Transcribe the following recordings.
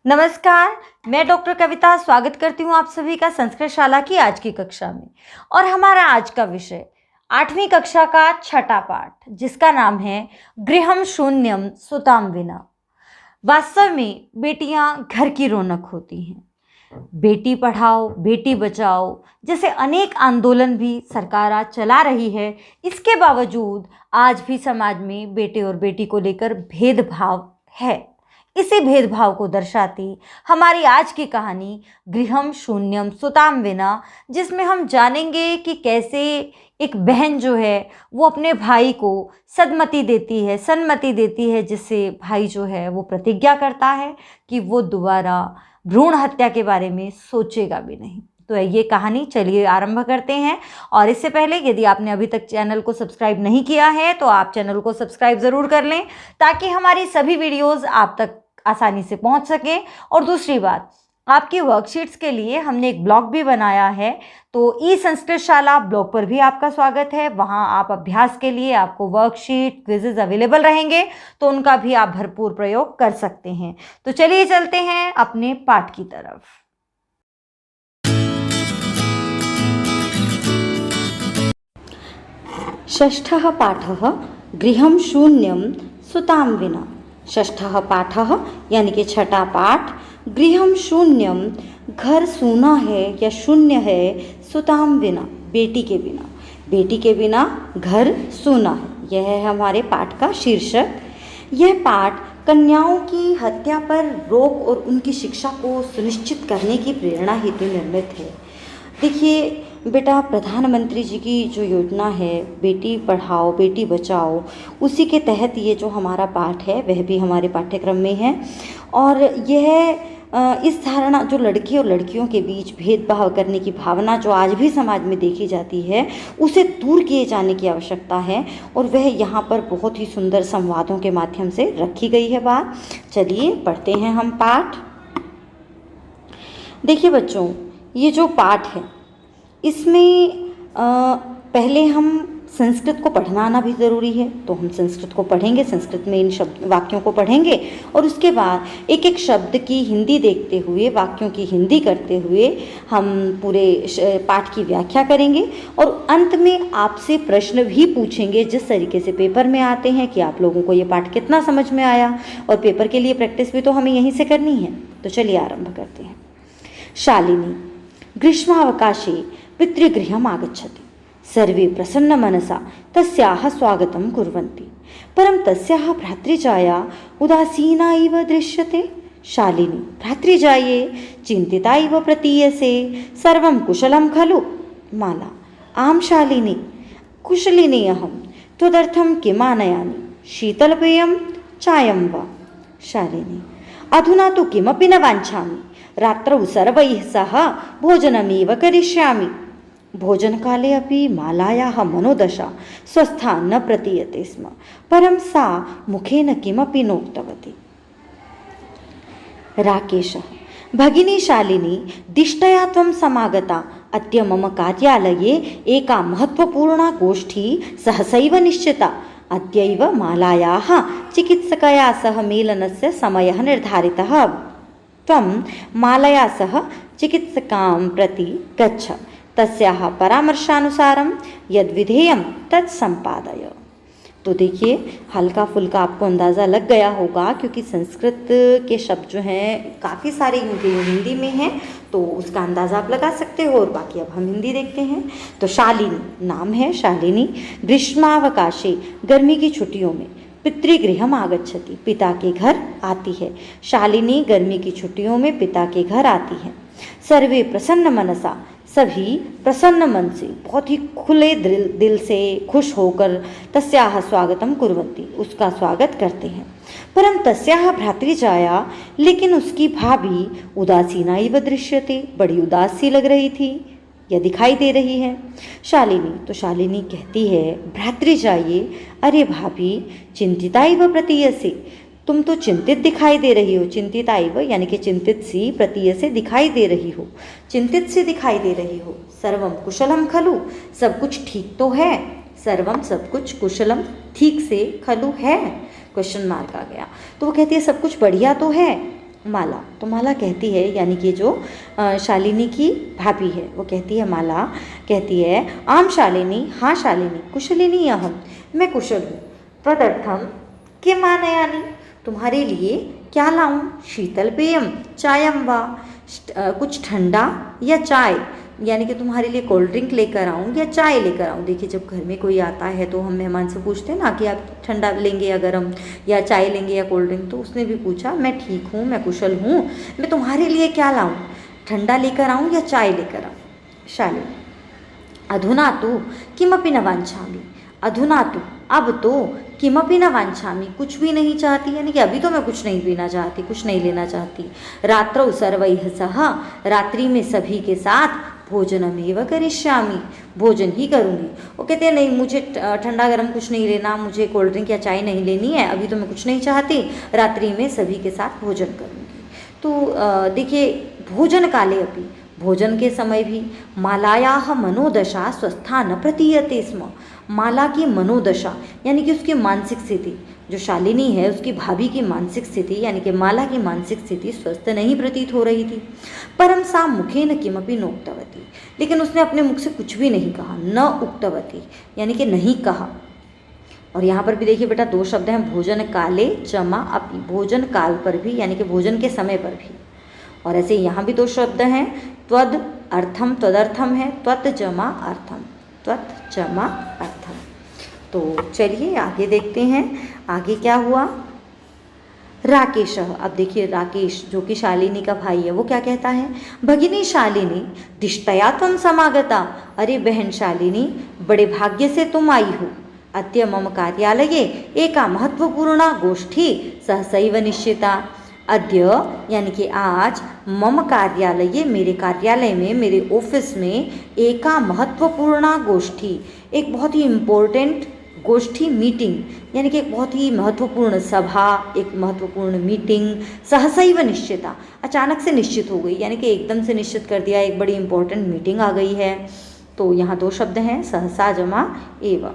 नमस्कार, मैं डॉक्टर कविता स्वागत करती हूँ आप सभी का संस्कृत शाला की आज की कक्षा में। और हमारा आज का विषय 8वीं कक्षा का छठा पाठ, जिसका नाम है गृहम शून्यम सुताम विना। वास्तव में बेटियां घर की रौनक होती हैं। बेटी पढ़ाओ बेटी बचाओ जैसे अनेक आंदोलन भी सरकार आज चला रही है। इसके बावजूद आज भी समाज में बेटे और बेटी को लेकर भेदभाव है। इसी भेदभाव को दर्शाती हमारी आज की कहानी गृहम शून्यम सुताम विना, जिसमें हम जानेंगे कि कैसे एक बहन जो है वो अपने भाई को सन्मति देती है, जिससे भाई जो है वो प्रतिज्ञा करता है कि वो दोबारा भ्रूण हत्या के बारे में सोचेगा भी नहीं। तो ये कहानी चलिए आरंभ करते हैं। और इससे पहले यदि आपने अभी तक चैनल को सब्सक्राइब नहीं किया है तो आप चैनल को सब्सक्राइब ज़रूर कर लें, ताकि हमारी सभी वीडियोज़ आप तक आसानी से पहुंच सके। और दूसरी बात, आपकी वर्कशीट्स के लिए हमने एक ब्लॉग भी बनाया है, तो ई संस्कृत शाला ब्लॉग पर भी आपका स्वागत है। वहां आप अभ्यास के लिए आपको वर्कशीट क्विजेज अवेलेबल रहेंगे, तो उनका भी आप भरपूर प्रयोग कर सकते हैं। तो चलिए चलते हैं अपने पाठ की तरफ। षष्ठः पाठः गृहं शून्यं सुतां विना। षष्ठः पाठः यानी कि छठा पाठ गृहम शून्यम, घर सूना है या शून्य है, सुताम विना बेटी के बिना। बेटी के बिना घर सूना है, यह है हमारे पाठ का शीर्षक। यह पाठ कन्याओं की हत्या पर रोक और उनकी शिक्षा को सुनिश्चित करने की प्रेरणा हेतु निर्मित है। देखिए बेटा, प्रधानमंत्री जी की जो योजना है बेटी पढ़ाओ बेटी बचाओ, उसी के तहत ये जो हमारा पाठ है वह भी हमारे पाठ्यक्रम में है। और यह इस धारणा जो लड़के और लड़कियों के बीच भेदभाव करने की भावना जो आज भी समाज में देखी जाती है, उसे दूर किए जाने की आवश्यकता है। और वह यहाँ पर बहुत ही सुंदर संवादों के माध्यम से रखी गई है बात। चलिए पढ़ते हैं हम पाठ। देखिए बच्चों, ये जो पाठ है इसमें पहले हम संस्कृत को पढ़ना आना भी ज़रूरी है, तो हम संस्कृत को पढ़ेंगे, संस्कृत में इन शब्द वाक्यों को पढ़ेंगे और उसके बाद एक एक शब्द की हिंदी देखते हुए, वाक्यों की हिंदी करते हुए हम पूरे पाठ की व्याख्या करेंगे। और अंत में आपसे प्रश्न भी पूछेंगे जिस तरीके से पेपर में आते हैं कि आप लोगों को ये पाठ कितना समझ में आया। और पेपर के लिए प्रैक्टिस भी तो हमें यहीं से करनी है। तो चलिए आरंभ करते हैं। शालिनी ग्रीष्मावकाशे पितृगृहम् आगच्छति। सर्वे प्रसन्न मनसा तस्याः स्वागतं कुर्वन्ति, परं तस्याः भ्रातृजाया उदासीना इव दृश्यते। शालिनी भ्रातृजाये चिन्तिता इव प्रतीयसे, सर्वं कुशलं खलु? माला आं शालिनी कुशलिनी अहं, त्वदर्थं किम् आनयामि? शीतलपेयं चायं वा? शालिनी अधुना तु किमपि न वाञ्छामि, रात्रौ सर्वैः सह भोजनमेव करिष्यामि। भोजनकाले अपि मालायाः मनोदशा स्वस्था न प्रतीयते स्म, परं सा मुखेन किमपि नोक्तवती। राकेशः भगिनी शालिनी, दिष्टया त्वं समागता। अद्य मम कार्यालये एका महत्त्वपूर्णा गोष्ठी सहसैव निश्चिता। अद्यैव मालायाः चिकित्सकया सह मेलनस्य समयः निर्धारितः। त्वं मालया सह चिकित्सकां प्रति गच्छ, तस्याः परामर्शानुसारं यद् विधेयं तत् संपादय। तो देखिए, हल्का फुल्का आपको अंदाज़ा लग गया होगा, क्योंकि संस्कृत के शब्द जो हैं काफ़ी सारे हिंदी में हैं, तो उसका अंदाज़ा आप लगा सकते हो। और बाकी अब हम हिंदी देखते हैं। तो शालिनी नाम है शालिनी, ग्रीष्मावकाशे गर्मी की छुट्टियों में, पितृगृहम् आगच्छति पिता के घर आती है। शालिनी गर्मी की छुट्टियों में पिता के घर आती है। सर्वे प्रसन्न मनसा, सभी प्रसन्न मन से, बहुत ही खुले दिल से, खुश होकर तस्याः स्वागतम कुर्वन्ति, उसका स्वागत करते हैं। परं तस्याः भ्रातृजाया, लेकिन उसकी भाभी उदासीना इव दृश्यते, बड़ी उदास सी लग रही थी या दिखाई दे रही है। शालिनी तो शालिनी कहती है भ्रातृजाये, अरे भाभी चिंतिता इव प्रतीयसे, तुम तो चिंतित दिखाई दे रही हो। चिंतिता इव यानी कि चिंतित सी, प्रतीय से दिखाई दे रही हो, चिंतित से दिखाई दे रही हो। सर्वम कुशलम खलु, सब कुछ ठीक तो है। सर्वम सब कुछ, कुशलम ठीक से, खलु है, क्वेश्चन मार्क आ गया। तो वो कहती है सब कुछ बढ़िया तो है। माला, तो माला कहती है, यानी कि जो शालिनी की भाभी है वो कहती है, माला कहती है, आम शालिनी, हाँ शालिनी, कुशलिनी अहम, मैं कुशल हूँ। तदर्थम किम आनयानि, तुम्हारे लिए क्या लाऊं? शीतल पेयम चायम वा, कुछ ठंडा या चाय, यानी कि तुम्हारे लिए कोल्ड ड्रिंक लेकर आऊँ या चाय लेकर आऊँ। देखिए, जब घर में कोई आता है तो हम मेहमान से पूछते हैं ना कि आप ठंडा लेंगे या गर्म, या चाय लेंगे या कोल्ड ड्रिंक। तो उसने भी पूछा, मैं ठीक हूँ, मैं कुशल हूँ, मैं तुम्हारे लिए क्या लाऊँ, ठंडा लेकर आऊँ या चाय लेकर आऊँ? शालिनी, अधुना तो किमपि न वाञ्छामि, अधुना तो, अब तो, किमपि न वाञ्छामि, कुछ भी नहीं चाहती, यानी कि अभी तो मैं कुछ नहीं पीना चाहती, कुछ नहीं लेना चाहती। रात्रौ सर्वैः सह, रात्रि में सभी के साथ, भोजनमेव करिष्यामि, भोजन ही करूँगी। वो कहते हैं, नहीं मुझे ठंडा गर्म कुछ नहीं लेना, मुझे कोल्ड ड्रिंक या चाय नहीं लेनी है, अभी तो मैं कुछ नहीं चाहती, रात्रि में सभी के साथ भोजन करूँगी। तो देखिए, भोजन काले अपि, भोजन के समय भी, मालायाः मनोदशा स्वस्था न प्रतीयते स्म, माला की मनोदशा यानी कि उसकी मानसिक स्थिति, जो शालिनी है उसकी भाभी की मानसिक स्थिति यानी कि माला की मानसिक स्थिति स्वस्थ नहीं प्रतीत हो रही थी। परम सा मुखेन किमपि न उक्तवती, लेकिन उसने अपने मुख से कुछ भी नहीं कहा। न उक्तवती यानी कि नहीं कहा। और यहाँ पर भी देखिए बेटा, दो शब्द हैं, भोजन काले जमा अपि, भोजन काल पर भी यानी कि भोजन के समय पर भी। और ऐसे यहाँ भी दो शब्द हैं, त्वद अर्थम, त्वदर्थम है, त्वत जमा अर्थम, त्वत जमा अर्थम। तो चलिए आगे देखते हैं, आगे क्या हुआ। राकेश, अब देखिए राकेश जो कि शालिनी का भाई है वो क्या कहता है, भगिनी शालिनी दिष्टया त्वं समागता, अरे बहन शालिनी बड़े भाग्य से तुम आई हो। अद्य मम कार्यालये एका महत्वपूर्णा गोष्ठी सहसैव निश्चिता, अद्य यानी कि आज, मम कार्यालय मेरे कार्यालय में, मेरे ऑफिस में, एका महत्वपूर्णा गोष्ठी एक बहुत ही इम्पोर्टेंट गोष्ठी मीटिंग यानी कि एक बहुत ही महत्वपूर्ण सभा, एक महत्वपूर्ण मीटिंग, सहसैव निश्चिता अचानक से निश्चित हो गई, यानी कि एकदम से निश्चित कर दिया, एक बड़ी इम्पोर्टेंट मीटिंग आ गई है। तो यहाँ दो शब्द हैं, सहसा जमा एव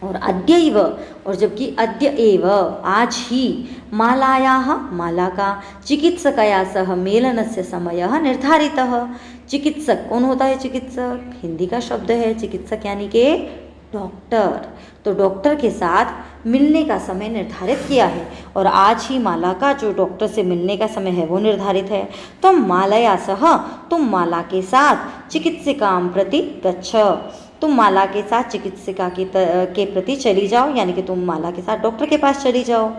और अद्यैव, और जबकि अद्य एव आज ही, मालायाः माला का, चिकित्सकया सह मेलनस्य समयः निर्धारितः। चिकित्सक कौन होता है? चिकित्सक हिंदी का शब्द है, चिकित्सक यानी कि डॉक्टर। तो डॉक्टर के साथ मिलने का समय निर्धारित किया है और आज ही माला का जो डॉक्टर से मिलने का समय है वो निर्धारित है। तुम मालया सह, तुम माला के साथ, चिकित्सिकां प्रति गच्छ, तुम माला के साथ चिकित्सिका के प्रति चली जाओ, यानी कि तुम माला के साथ डॉक्टर के पास चली जाओ।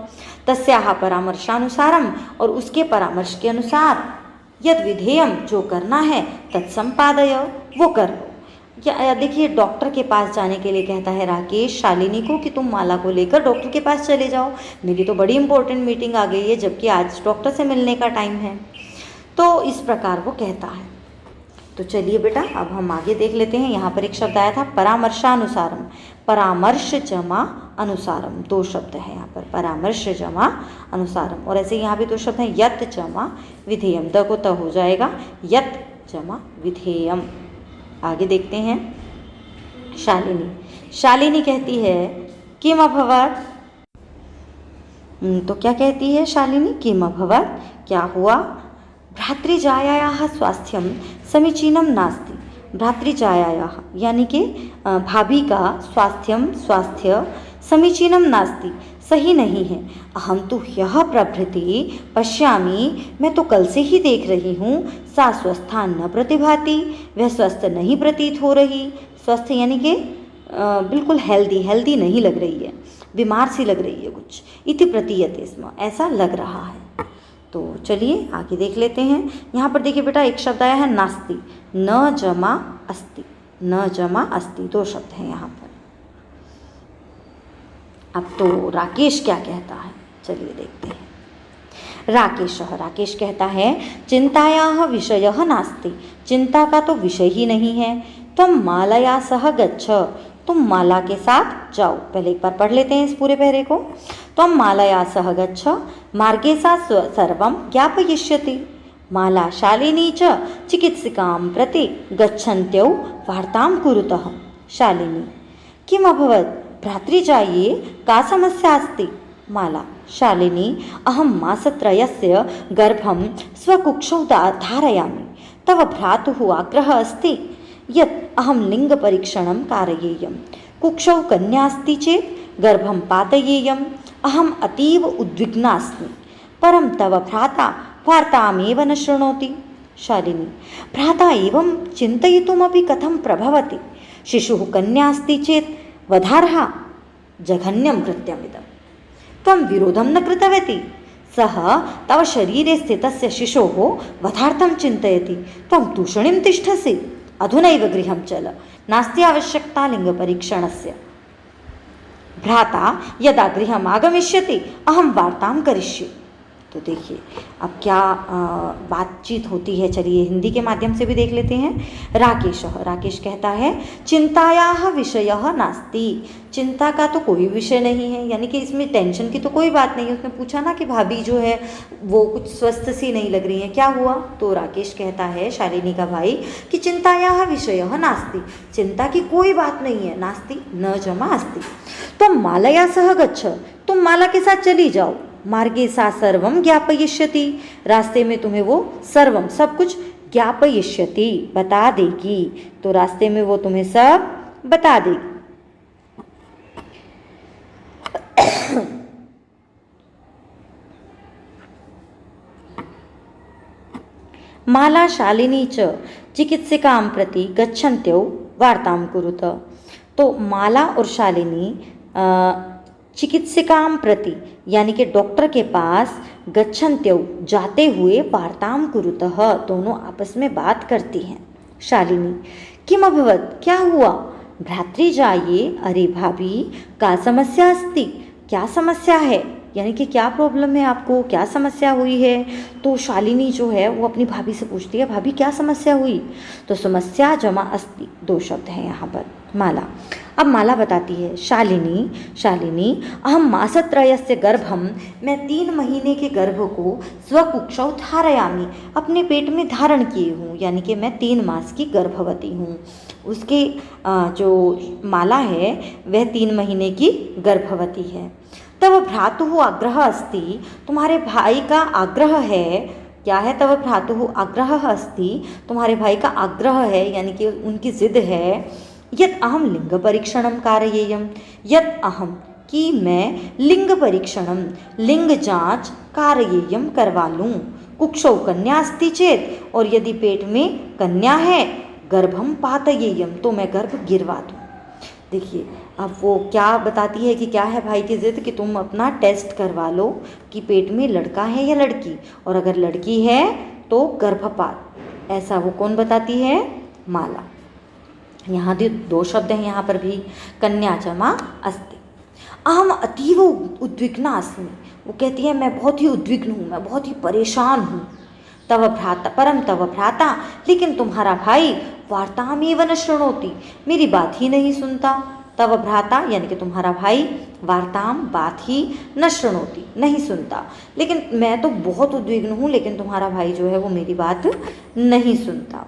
तस्याः परामर्शानुसारम, और उसके परामर्श के अनुसार, यद विधेयम जो करना है, तत्संपादय वो कर लो। या देखिए, डॉक्टर के पास जाने के लिए कहता है राकेश शालिनी को कि तुम माला को लेकर डॉक्टर के पास चले जाओ, मेरी तो बड़ी इंपॉर्टेंट मीटिंग आ गई है, जबकि आज डॉक्टर से मिलने का टाइम है। तो इस प्रकार वो कहता है। तो चलिए बेटा, अब हम आगे देख लेते हैं। यहाँ पर एक शब्द आया था परामर्शानुसारम, परामर्श जमा अनुसारम, दो शब्द है यहाँ पर, परामर्श जमा अनुसारम। और ऐसे यहाँ भी दो शब्द हैं, यत जमा विधेयम, द को त हो जाएगा, यत जमा विधेयम। आगे देखते हैं। शालिनी कहती है किम अभवत्, तो क्या कहती है शालिनी? किम अभवत्, क्या हुआ? भ्रातृजायायाः स्वास्थ्यं समीचीनं नास्ति, भ्रातृजायायाः यानी कि भाभी का स्वास्थ्य समीचीनं नास्ति, सही नहीं है। अहम तो ह्यः प्रभृति पश्यामि, मैं तो कल से ही देख रही हूँ, सा स्वस्था न प्रतिभाति, वह स्वस्थ नहीं प्रतीत हो रही। स्वस्थ यानी कि बिल्कुल हेल्दी नहीं लग रही है, बीमार सी लग रही है कुछ, इति प्रतीयते स्म, ऐसा लग रहा है। तो चलिए आगे देख लेते हैं। यहाँ पर देखिए बेटा, एक शब्द आया है नास्ति, न जमा अस्ति, न जमा अस्ति, दो शब्द हैं यहाँ पर। अब तो राकेश क्या कहता है, चलिए देखते हैं। राकेश कहता है चिंतायाः विषयः नास्ति, चिंता का तो विषय ही नहीं है। तुम मालया सह गच्छ, तुम माला के साथ जाओ। पहले एक बार पढ़ लेते हैं इस पूरे पैरे को। त्वं मालया सह गच्छ, मार्गे सा सर्वं ज्ञापयिष्यति। माला शालिनी च चिकित्सिकां प्रति गच्छन्त्यौ वार्तां कुरुतः। शालिनी किम् अभवत्? भ्रातृजाये का समस्या अस्ति? माला शालिनी अहं मासत्रयस्य गर्भं स्वकुक्षौ धारयामि। तव भ्रातुः आग्रहः अस्ति यत् अहं लिङ्गपरीक्षणं कारयेयं। कुक्षौ कन्या अस्ति चेत् गर्भं पातयेयम्। अहम् अतीव उद्विग्ना अस्मि, परं तव भ्राता वार्तामेव न शृणोति। शालिनी भ्राता एवं चिन्तयितुमपि कथं प्रभवति? शिशुः कन्या अस्ति चेत् वधार्हा जघन्यं कृत्यमिदं। त्वं विरोधं न कृतवती। सः तव शरीरे स्थितस्य शिशोः वधार्थं चिन्तयति, त्वं तूषणीं तिष्ठसि। अधुनैव गृहं चल, नास्ति आवश्यकता लिङ्गपरीक्षणस्य। भ्राता यदा गृहम् आगमिष्यति अहं वार्तां करिष्ये। तो देखिए अब क्या बातचीत होती है, चलिए हिंदी के माध्यम से भी देख लेते हैं। राकेश कहता है चिंतायाः विषयः नास्ति, चिंता का तो कोई विषय नहीं है, यानी कि इसमें टेंशन की तो कोई बात नहीं है। उसने पूछा ना कि भाभी जो है वो कुछ स्वस्थ सी नहीं लग रही है, क्या हुआ? तो राकेश कहता है शालिनी का भाई कि चिंतायाः विषयः नास्ति, चिंता की कोई बात नहीं है। नास्ति न जमा अस्ति। तुम मालया सह गच्छ, तुम माला के साथ चली जाओ। मार्गे सा सर्वम ज्ञापयिष्यति, रास्ते में तुम्हें वो सर्वम सब कुछ ज्ञापयिष्यति बता देगी। तो रास्ते में वो तुम्हें सब बता देगी। माला शालिनी च चिकित्सिकां प्रति गच्छन्त्यौ वार्तां कुरुत। तो माला और शालिनी चिकित्सिकां प्रति यानी कि डॉक्टर के पास गच्छन्त्यौ जाते हुए वार्तां कुरुतः, दोनों आपस में बात करती हैं। शालिनी किम अभवत्, क्या हुआ? भ्रातृजाये अरे भाभी का समस्या अस्ति, क्या समस्या है, यानी कि क्या प्रॉब्लम है आपको, क्या समस्या हुई है? तो शालिनी जो है वो अपनी भाभी से पूछती है भाभी क्या समस्या हुई? तो समस्या जमा अस्ति, दो शब्द हैं यहाँ पर। माला अब माला बताती है शालिनी अहम मासत्रयस्य गर्भम, मैं 3 महीने के गर्भ को स्वकुक्षौ धारयामि, अपने पेट में धारण किए हूँ, यानी कि मैं 3 मास की गर्भवती हूँ। उसके जो माला है वह 3 महीने की गर्भवती है। तव भ्रातुः आग्रह अस्ति, तुम्हारे भाई का आग्रह है। क्या है? तव भ्रातुः आग्रह अस्ति, तुम्हारे भाई का आग्रह है, यानी कि उनकी जिद है। यत् अहम लिंग परीक्षणम कारयेयम, यत् अहम कि मैं लिंग परीक्षणम लिंग जांच कारयेयम करवा लूँ। कुक्षौ कन्या अस्ति चेत, और यदि पेट में कन्या है, गर्भम पातयेयम तो मैं गर्भ गिरवा दूँ। देखिए अब वो क्या बताती है कि क्या है भाई की जिद कि तुम अपना टेस्ट करवा लो कि पेट में लड़का है या लड़की, और अगर लड़की है तो गर्भपात। ऐसा वो कौन बताती है? माला। यहाँ 2 शब्द हैं यहाँ पर भी, कन्या जमा अस्ति। अहम अतीव उद्विग्ना अस्मि, वो कहती है मैं बहुत ही उद्विग्न हूँ, मैं बहुत ही परेशान हूँ। तव भ्राता परम तव भ्राता, लेकिन तुम्हारा भाई वार्तामेव न शृणोति, मेरी बात ही नहीं सुनता। तव भ्राता यानी कि तुम्हारा भाई वार्ताम बात ही न शृणोति नहीं सुनता, लेकिन मैं तो बहुत उद्विग्न हूँ, लेकिन तुम्हारा भाई जो है वो मेरी बात नहीं सुनता।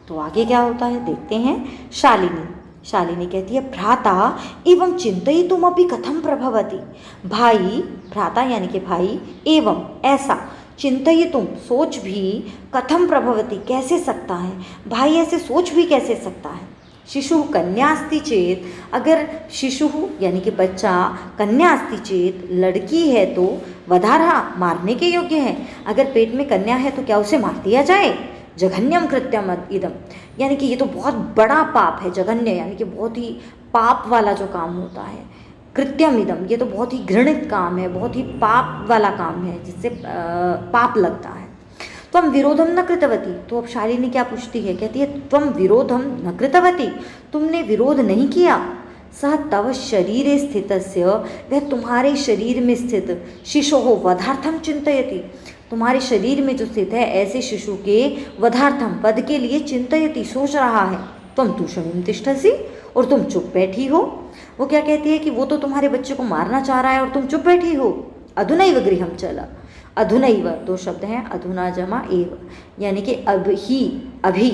तो आगे क्या होता है देखते हैं। शालिनी कहती है भ्राता एवं चिन्तयितुमपि कथं प्रभवति, भाई भ्राता यानी कि भाई एवं ऐसा चिन्तयितुम सोच भी कथं प्रभवति कैसे सकता है, भाई ऐसे सोच भी कैसे सकता है। शिशु कन्या अस्ति चेत, अगर शिशु यानी कि बच्चा कन्या अस्ति चेत लड़की है तो वधारहा मारने के योग्य है। अगर पेट में कन्या है तो क्या उसे मार दिया जाए? जघन्यम कृत्यम इदम, यानी कि ये तो बहुत बड़ा पाप है। जघन्य यानी कि बहुत ही पाप वाला जो काम होता है। कृत्यम इदम ये तो बहुत ही घृणित काम है, बहुत ही पाप वाला काम है, जिससे पाप लगता है। त्वं विरोधम न कृतवती, तो अब शालिनी क्या पूछती है? कहती है त्वं विरोधम न कृतवती, तुमने विरोध नहीं किया। सह तव शरीरे स्थितस्य, वह तुम्हारे शरीर में स्थित शिशोः वधार्थम चिंतयति, तुम्हारे शरीर में जो स्थित है ऐसे शिशु के वधार्थम पद के लिए चिंतयति सोच रहा है। तुम तूषणीं तिष्ठसि, और तुम चुप बैठी हो। वो क्या कहती है कि वो तो तुम्हारे बच्चे को मारना चाह रहा है और तुम चुप बैठी हो। अधुनैव गृहं चल, अधुनैव 2 शब्द हैं, अधुना जमा एव, यानी कि अभी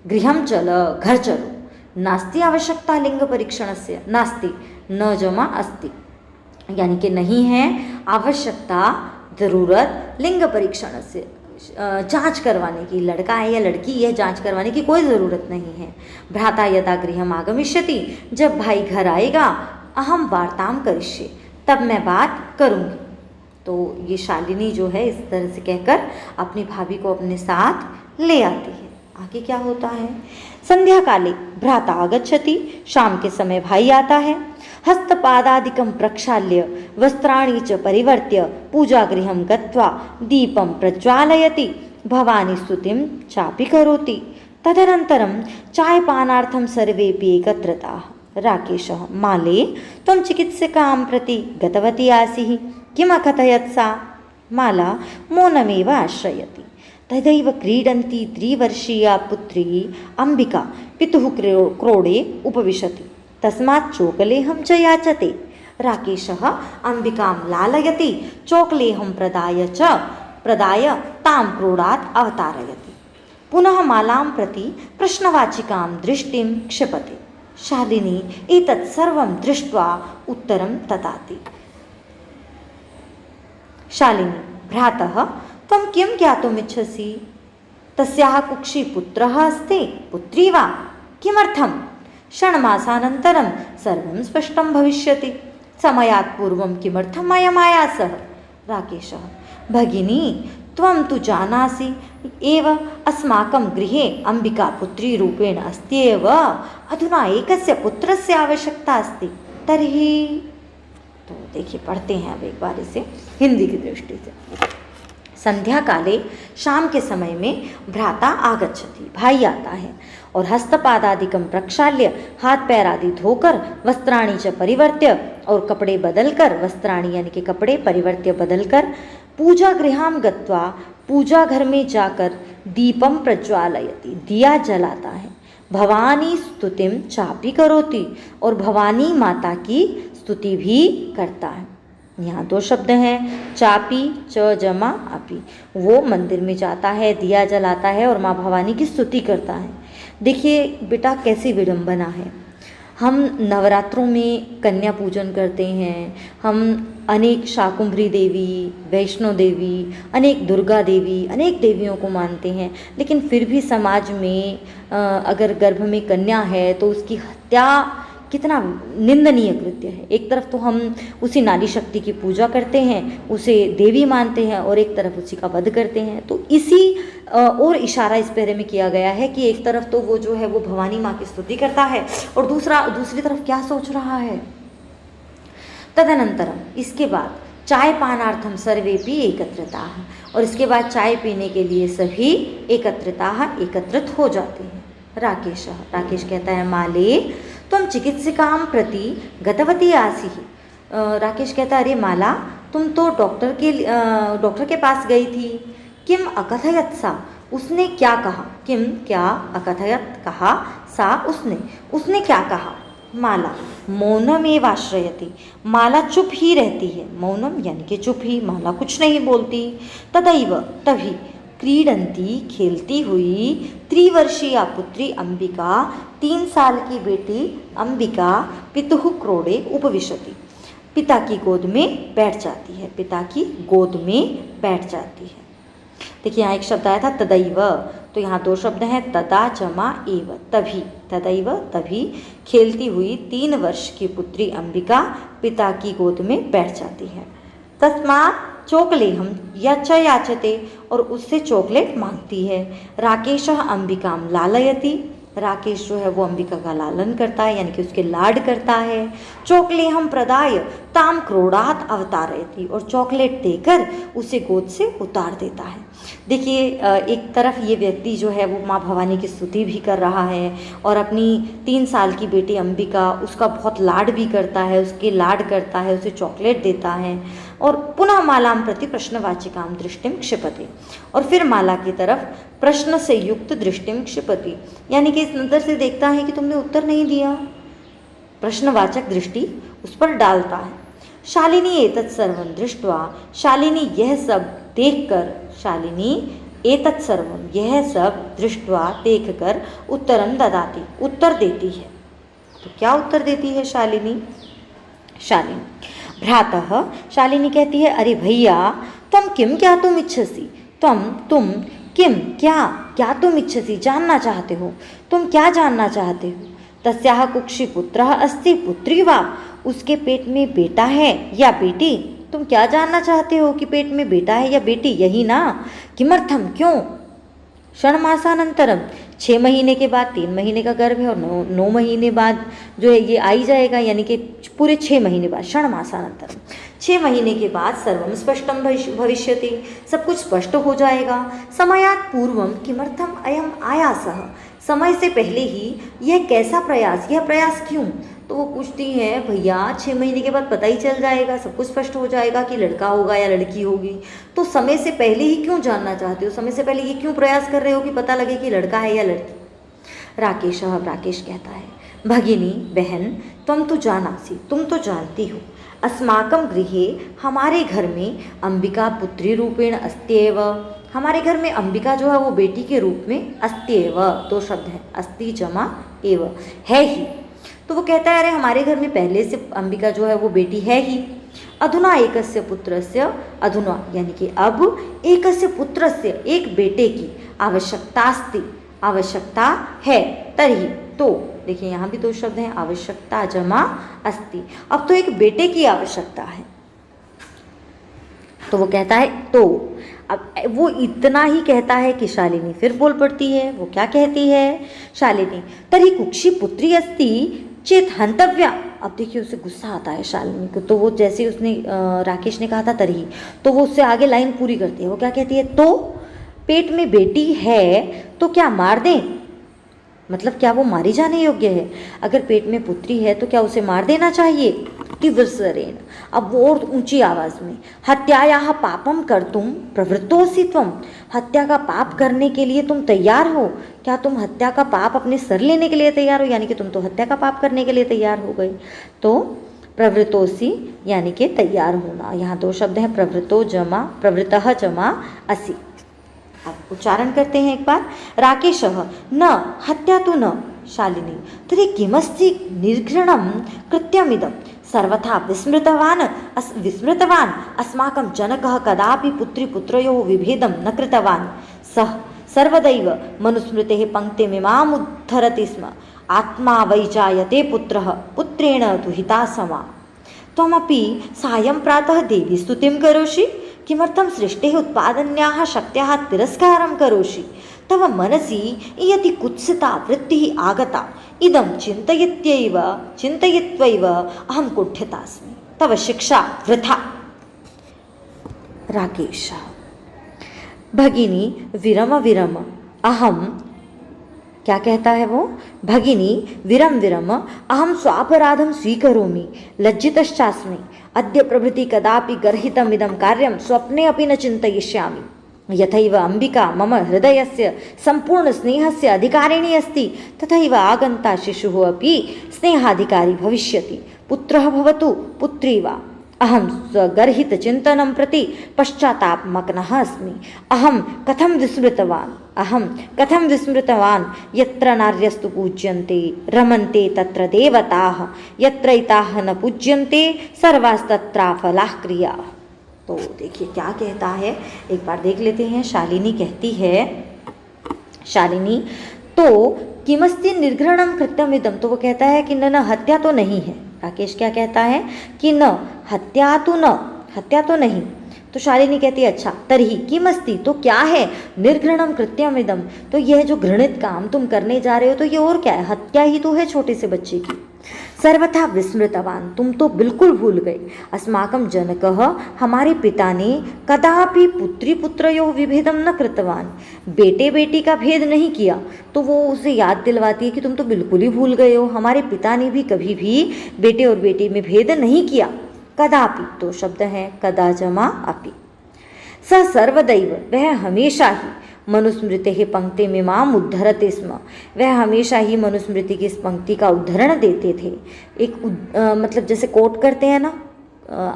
गृहं चल घर चलो। नास्ति आवश्यकता लिंग परीक्षणस्य, नास्ति न जमा अस्ति। यानी कि नहीं है आवश्यकता, ज़रूरत लिंग परीक्षण से जांच करवाने की, लड़का है या लड़की, यह जांच करवाने की कोई ज़रूरत नहीं है। भ्राता यदा गृहम आगमिष्यति, जब भाई घर आएगा, अहम वार्ताम करिष्ये, तब मैं बात करूँगी। तो ये शालिनी जो है इस तरह से कहकर अपनी भाभी को अपने साथ ले आती है। आगे क्या होता है? संध्या काले भ्राता आगच्छति, शाम के समय भाई आता है। हस्तपादादिकं प्रक्षाल्य वस्त्राणि च परिवर्त्य पूजागृहं गत्वा दीपं प्रज्वालयति, भवानी स्तुतिं चापि करोति। तदनन्तरं चायपानार्थं सर्वेपि एकत्रिताः। राकेशः, माले त्वं चिकित्सकां प्रति गतवती आसीः, किम् अकथयत् सा? माला मौनमेव आश्रयति। तदैव क्रीडन्ती 3 वर्षीया पुत्री अम्बिका पितुः क्रोडे उपविशति, तस्मात् चोकलेहं च याचते। राकेशः अम्बिकां लालयति, चोकलेहं प्रदाय तां क्रोडात् अवतारयति। पुनः मालां प्रति प्रश्नवाचिकां दृष्टिं क्षिपति। शालिनी एतत् सर्वं दृष्ट्वा उत्तरं ददाति। शालिनी, भ्रातः त्वं किं ज्ञातुमिच्छसि? तस्याः कुक्षी पुत्रः अस्ति, पुत्री वा? किमर्थं? षण्मासानन्तरं सर्वं स्पष्टं भविष्यति। समयात् पूर्वं किमर्थम् अयम् आयासः? राकेशः, भगिनी त्वं तु जानासि एव, अस्माकं गृहे अम्बिका पुत्री रूपेण अस्ति एव। अधुना एकस्य पुत्रस्य आवश्यकता अस्ति। तर्हि तो देखिए, पढ़ते हैं अब एक बार इसे हिंदी की दृष्टि से। संध्या काले, शाम के समय में, भ्राता आगच्छति, भाई आता है, और हस्तपादादिकं प्रक्षाल्य, हाथ पैर आदि धोकर, वस्त्राणि च परिवर्त्य, और कपड़े बदलकर, वस्त्राणि यानी कि कपड़े, परिवर्त्य बदलकर, पूजा गृहाम गत्वा, पूजा घर में जाकर, दीपम प्रज्वालयति, दिया जलाता है। भवानी स्तुतिम चापि करोति, और भवानी माता की स्तुति भी करता है। यहाँ 2 शब्द हैं, चापी, च जमा अपी। वो मंदिर में जाता है, दिया जलाता है और माँ भवानी की स्तुति करता है। देखिए बेटा, कैसी विडंबना है। हम नवरात्रों में कन्या पूजन करते हैं, हम अनेक शाकुंभरी देवी, वैष्णो देवी, अनेक दुर्गा देवी, अनेक देवियों को मानते हैं, लेकिन फिर भी समाज में अगर गर्भ में कन्या है तो उसकी हत्या कितना निंदनीय कृत्य है। एक तरफ तो हम उसी नारी शक्ति की पूजा करते हैं, उसे देवी मानते हैं, और एक तरफ उसी का वध करते हैं। तो इसी और इशारा इस पहरे में किया गया है कि एक तरफ तो वो जो है वो भवानी माँ की स्तुति करता है, और दूसरी तरफ क्या सोच रहा है? तदनंतरम, इसके बाद, चाय पानार्थम सर्वेपि एकत्रिताः, और इसके बाद चाय पीने के लिए सभी एकत्रित हो जाते हैं। राकेश कहता है, माले तुम चिकित्सिकां प्रति गतवती आसी। राकेश कहता है, अरे माला, तुम तो डॉक्टर के पास गई थी। किम अकथयत सा, उसने क्या कहा? किम क्या, अकथयत कहा, सा उसने क्या कहा? माला मौनमेव आश्रयति, माला चुप ही रहती है। मौनम यानी कि चुप ही, माला कुछ नहीं बोलती। तदैव तभी, क्रीडंती खेलती हुई, 3 वर्षीया पुत्री अंबिका, 3 साल की बेटी अंबिका, पितुः क्रोडे उपविशति, पिता की गोद में बैठ जाती है। देखिए यहाँ एक शब्द आया था तदैव, तो यहाँ 2 शब्द हैं, तदा जमा एव, तभी। तदैव तभी, खेलती हुई 3 वर्ष की पुत्री अंबिका पिता की गोद में बैठ जाती है। तस्मात् चोकलेहम च याचते, और उससे चॉकलेट मांगती है। राकेशः अंबिकां लालयति, राकेश जो है वो अंबिका का लालन करता है, यानी कि उसके लाड करता है। चोकलेहम प्रदाय ताम क्रोडात अवतारयति, और चॉकलेट देकर उसे गोद से उतार देता है। देखिए एक तरफ ये व्यक्ति जो है वो माँ भवानी की स्तुति भी कर रहा है, और अपनी 3 साल की बेटी अंबिका, उसका बहुत लाड भी करता है, उसे चॉकलेट देता है, और पुनः मालां प्रति प्रश्नवाचिकां दृष्टिं क्षिपति, और फिर माला की तरफ प्रश्न से युक्त दृष्टिं क्षिपति, यानी कि इस नज़र से देखता है कि तुमने उत्तर नहीं दिया, प्रश्नवाचक दृष्टि उस पर डालता है। शालिनी एतत् सर्वं दृष्ट्वा, शालिनी यह सब देखकर, यह सब दृष्ट्वा देखकर, उत्तरं ददाति, उत्तर देती है। तो क्या उत्तर देती है शालिनी? भ्रातः, शालिनी कहती है, अरे भैया त्वं किं ज्ञातुम् इच्छसि, तुम किम क्या तुम इच्छसि, जानना चाहते हो, तुम क्या जानना चाहते हो। तस्याः कुक्षि पुत्रः अस्ति पुत्री वा, उसके पेट में बेटा है या बेटी, तुम क्या जानना चाहते हो कि पेट में बेटा है या बेटी, यही ना। किमर्थम, क्यों। षण्मासानंतरम, 6 महीने के बाद, 3 महीने का गर्भ है और 9 महीने बाद जो है ये आई जाएगा, यानी कि पूरे 6 महीने बाद, षण्मासानंतरम, 6 महीने के बाद सर्वम स्पष्टम भविष्यति, सब कुछ स्पष्ट हो जाएगा। समयात् पूर्वम किमर्थम अयम आयासः, समय से पहले ही यह कैसा प्रयास, यह प्रयास क्यों। तो वो पूछती है, भैया 6 महीने के बाद पता ही चल जाएगा, सब कुछ स्पष्ट हो जाएगा कि लड़का होगा या लड़की होगी, तो समय से पहले ही क्यों जानना चाहते हो, समय से पहले ये क्यों प्रयास कर रहे हो कि पता लगे कि लड़का है या लड़की। राकेश कहता है, भगिनी बहन, तुम तो जानासी, तुम तो जानती हो, अस्माकं गृहे, हमारे घर में अंबिका पुत्री रूपेण अस्त्येव, हमारे घर में अंबिका जो है वो बेटी के रूप में, अस्त्येव 2 शब्द हैं, अस्ति जमा एव, है ही। तो वो कहता है, अरे हमारे घर में पहले से अंबिका जो है वो बेटी है ही। अधुना एकस्य पुत्रस्य, अधुना यानी कि अब, एकस्य पुत्रस्य, एक बेटे की आवश्यकतास्ति, आवश्यकता है, तर्हि, तो देखिए यहाँ भी 2 शब्द हैं, आवश्यकता जमा अस्ति, अब तो एक बेटे की आवश्यकता है। तो वो कहता है, तो अब वो इतना ही कहता है कि शालिनी फिर बोल पड़ती है। वो क्या कहती है शालिनी, तर्हि कुक्षी पुत्री अस्ति चेत हंतव्या। अब देखिए उसे गुस्सा आता है शालिनी को, तो वो जैसे उसने राकेश ने कहा था तर्हि, तो वो उससे आगे लाइन पूरी करती है। वो क्या कहती है, तो पेट में बेटी है तो क्या मार दें, मतलब क्या वो मारी जाने योग्य है। अगर पेट में पुत्री है तो क्या उसे मार देना चाहिए। तीव्र स्वरेण, अब वो और ऊंची आवाज में, हत्यायाः पापम कर्तुम प्रवृत्तोऽसि त्वं, हत्या का पाप करने के लिए तुम तैयार हो, क्या तुम हत्या का पाप अपने सर लेने के लिए तैयार हो, यानी कि तुम तो हत्या का पाप करने के लिए तैयार हो गए। तो प्रवृत्तोऽसि यानी कि तैयार होना, यहाँ 2 शब्द हैं, प्रवृत्तो जमा, प्रवृत्तः जमा असि। अब उच्चारण करते हैं एक बार। राकेशः, न हत्या तो न। शालिनी, तर्हि किमस्ति निर्घृणं कृत्यमिदं, सर्वथा विस्मृतवान् अस्माकं जनकः कदापि पुत्रीपुत्रयोः विभेदं न कृतवान्, सः सर्वदैव मनुस्मृतेः पङ्क्तिमिमामुद्धरति स्म, आत्मा वै जायते पुत्रः पुत्रेण दुहिता समा। त्वमपि सायं प्रातः देवी स्तुतिं करोषि, किमर्थं सृष्टेः उत्पादन्याः शक्त्याः तिरस्कारं करोषि, तव मनसि इयति कुत्सिता वृत्तिः आगता, इदं चिन्तयित्वैव अहं कुण्ठितास्मि, तव शिक्षा वृथा। राकेश, भगिनी विरम विरम, अहम, क्या कहता है वो, भगिनी विरम विरम अहम स्वापराधम स्वीकरोमि, लज्जितश्चास्मि, अद्य प्रभृति कदापि गर्हितमिदं कार्यं स्वप्ने अपि न चिन्तयिष्यामि। यथैव अंबिका मम हृदयस्य सम्पूर्णस्नेहस्य अधिकारिणी अस्ति, तथैव आगन्ता शिशुः अपि स्नेहाधिकारी भविष्यति, पुत्रः भवतु पुत्री वा। अहं स्वगर्हितचिन्तनं प्रति पश्चात्तापमग्नः अस्मि। अहं कथं विस्मृतवान् यत्र नार्यस्तु पूज्यन्ते रमन्ते तत्र देवताः, यत्रैताः न पूज्यन्ते सर्वास्तत्राफलाः क्रियाः। तो देखिए क्या कहता है, एक बार देख लेते हैं। शालिनी कहती है, शालिनी तो किमस्ति निर्घृणं कृत्यमिदं, तो वो कहता है कि न हत्या तो नहीं है। राकेश क्या कहता है कि न हत्या तो नहीं। तो शालिनी कहती है अच्छा तर्हि किमस्ति, तो क्या है, निर्घृणम कृत्यमिदम, तो यह जो घृणित काम तुम करने जा रहे हो तो ये और क्या है, हत्या ही तो है छोटे से बच्चे की। सर्वथा विस्मृतवान, तुम तो बिल्कुल भूल गए। अस्माकं जनकः, हमारे पिता ने कदापि पुत्री पुत्रयोः विभेदम न कृतवान, बेटे बेटी का भेद नहीं किया। तो वो उसे याद दिलवाती है कि तुम तो बिल्कुल ही भूल गए हो, हमारे पिता ने भी कभी भी बेटे और बेटी में भेद नहीं किया। कदापि, तो शब्द है कदा जमा अपि। स सर्वदैव, वह हमेशा ही मनुस्मृतेः पंक्तिमिमाम् उद्धरते स्म, वह हमेशा ही मनुस्मृति की इस पंक्ति का उद्धरण देते थे। एक मतलब जैसे कोट करते हैं ना,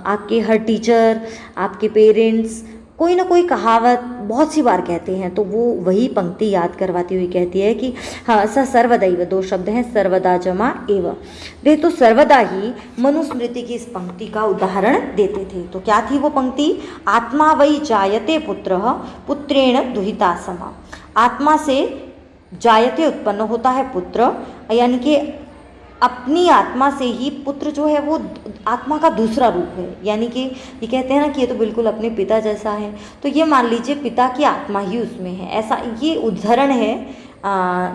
आपके हर टीचर, आपके पेरेंट्स कोई ना कोई कहावत बहुत सी बार कहते हैं, तो वो वही पंक्ति याद करवाती हुई कहती है कि हाँ, स सर्वदैव, दो शब्द हैं सर्वदा जमा एव। वे तो सर्वदा ही मनुस्मृति की इस पंक्ति का उदाहरण देते थे। तो क्या थी वो पंक्ति? आत्मा वै जायते पुत्रः पुत्रेण दुहिता समा। आत्मा से जायते उत्पन्न होता है पुत्र, यानी कि अपनी आत्मा से ही पुत्र जो है वो आत्मा का दूसरा रूप है। यानी कि ये कहते हैं ना कि ये तो बिल्कुल अपने पिता जैसा है, तो ये मान लीजिए पिता की आत्मा ही उसमें है। ऐसा ये उदाहरण है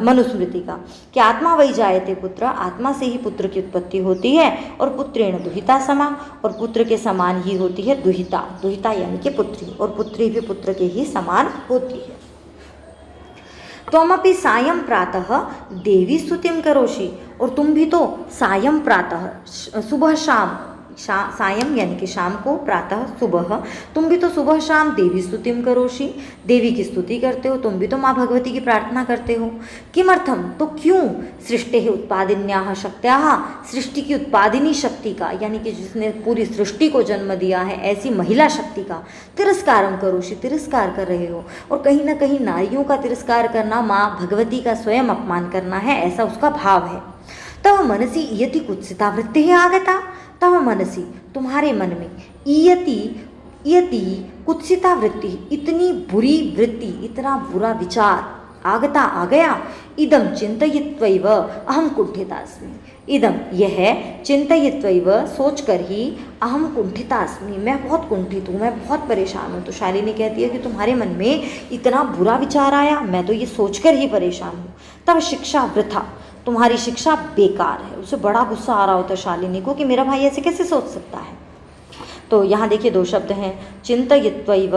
मनुस्मृति का कि आत्मा वही जायते पुत्र, आत्मा से ही पुत्र की उत्पत्ति होती है। और पुत्रेण दुहिता समा, और पुत्र के समान ही होती है दुहिता। दुहिता यानी कि पुत्री, और पुत्री भी पुत्र के ही समान होती है। त्वमपि सायं प्रातः देवी स्तुतिं करोषि, और तुम भी तो सायं प्रातः, सुबह शाम, सायं यानी कि शाम को, प्रातः सुबह, तुम भी तो सुबह शाम देवी स्तुतिं करोषि, देवी की स्तुति करते हो, तुम भी तो माँ भगवती की प्रार्थना करते हो। किमर्थम, तो क्यों? सृष्टेः उत्पादिन्याः शक्त्याः, सृष्टि की उत्पादिनी शक्ति का, यानी कि जिसने पूरी सृष्टि को जन्म दिया है, ऐसी महिला शक्ति का तिरस्कारं करोषि, तिरस्कार कर रहे हो। और कहीं ना कहीं नारियों का तिरस्कार करना माँ भगवती का स्वयं अपमान करना है, ऐसा उसका भाव है। तव मनसि इयति कुत्सिता वृत्तिः आगता, तव मनसि तुम्हारे मन में, इयति कुत्सिता वृत्ति, इतनी बुरी वृत्ति, इतना बुरा विचार, आगता आ गया। इदम चिंतयित्वैव अहम कुंठितास्मि, इदम यह, चिंतयित्वैव सोच कर ही, अहम कुंठितास्मि मैं बहुत कुंठित हूँ, मैं बहुत परेशान हूँ। तो शालिनी कहती है कि तुम्हारे मन में इतना बुरा विचार आया, मैं तो ये सोचकर ही परेशान हूँ। तब शिक्षा वृथा, तुम्हारी शिक्षा बेकार है। उसे बड़ा गुस्सा आ रहा होता है शालिनी को कि मेरा भाई ऐसे कैसे सोच सकता है। तो यहाँ देखिए दो शब्द हैं, चिंतयित्वैव,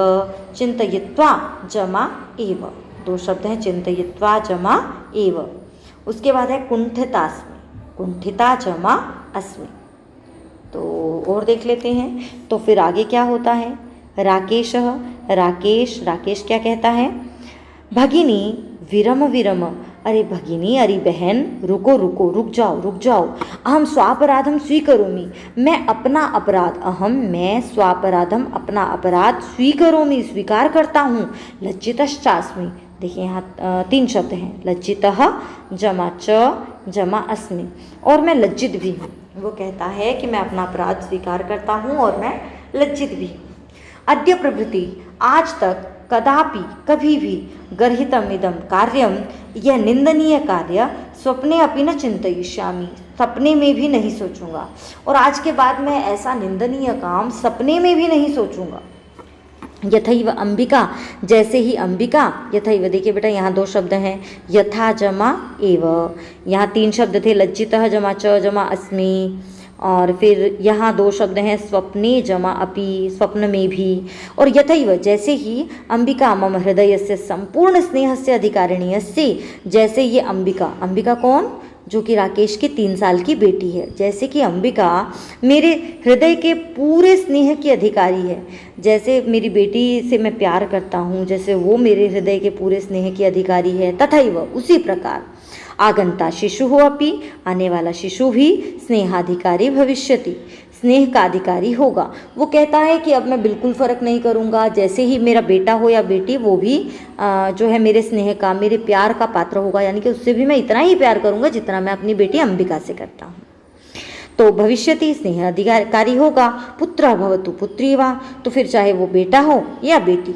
चिंतयित्वा जमा एव, दो शब्द हैं चिंतयित्वा जमा एव। उसके बाद है कुंठितास्मि, कुंठिता जमा अस्मि। तो और देख लेते हैं। तो फिर आगे क्या होता है? राकेशः, राकेश, राकेश क्या कहता है? भगिनी विरम विरम, अरे भगिनी, अरे बहन, रुको रुको, रुक जाओ रुक जाओ। अहम स्वापराधम स्वीकरोमि, मैं अपना अपराध, अहम मैं, स्वापराधम अपना अपराध, स्वीकरोमि स्वीकार करता हूँ। लज्जितश्चास्मि, देखिए यहाँ तीन शब्द हैं, लज्जितः जमा च जमा अस्मि, और मैं लज्जित भी हूँ। वो कहता है कि मैं अपना अपराध स्वीकार करता हूँ और मैं लज्जित भी हूँ। अद्य प्रभृति, आज तक, कदापि कभी भी, गर्हितम इदम कार्यम, यह निंदनीय कार्य, स्वप्ने अपि न चिंतयिष्यामि, सपने में भी नहीं सोचूंगा। और आज के बाद मैं ऐसा निंदनीय काम सपने में भी नहीं सोचूंगा। यथैव अंबिका, जैसे ही अंबिका, यथैव, देखिए बेटा यहाँ दो शब्द हैं, यथा जमा एव, यहाँ तीन शब्द थे, लज्जितः जमा च जमा अस्मि, और फिर यहाँ दो शब्द हैं, स्वप्ने जमा अपि, स्वप्न में भी, और यथैव, जैसे ही, अंबिका मम हृदयस्य संपूर्ण स्नेहस्य अधिकारिणी अस्ति, जैसे ये अंबिका, अंबिका कौन? जो कि राकेश की 3 साल की बेटी है। जैसे कि अंबिका मेरे हृदय के पूरे स्नेह की अधिकारी है, जैसे मेरी बेटी से मैं प्यार करता हूँ, जैसे वो मेरे हृदय के पूरे स्नेह की अधिकारी है, तथैव, उसी प्रकार आगंता शिशु हो अपि, आने वाला शिशु भी स्नेहाधिकारी भविष्यति, स्नेह का अधिकारी होगा। वो कहता है कि अब मैं बिल्कुल फ़र्क नहीं करूँगा, जैसे ही मेरा बेटा हो या बेटी, वो भी जो है मेरे स्नेह का, मेरे प्यार का पात्र होगा, यानी कि उससे भी मैं इतना ही प्यार करूँगा जितना मैं अपनी बेटी अंबिका से करता हूँ। तो भविष्यति, स्नेह अधिकारी होगा। पुत्र भवतु पुत्री वा, तो फिर चाहे वो बेटा हो या बेटी।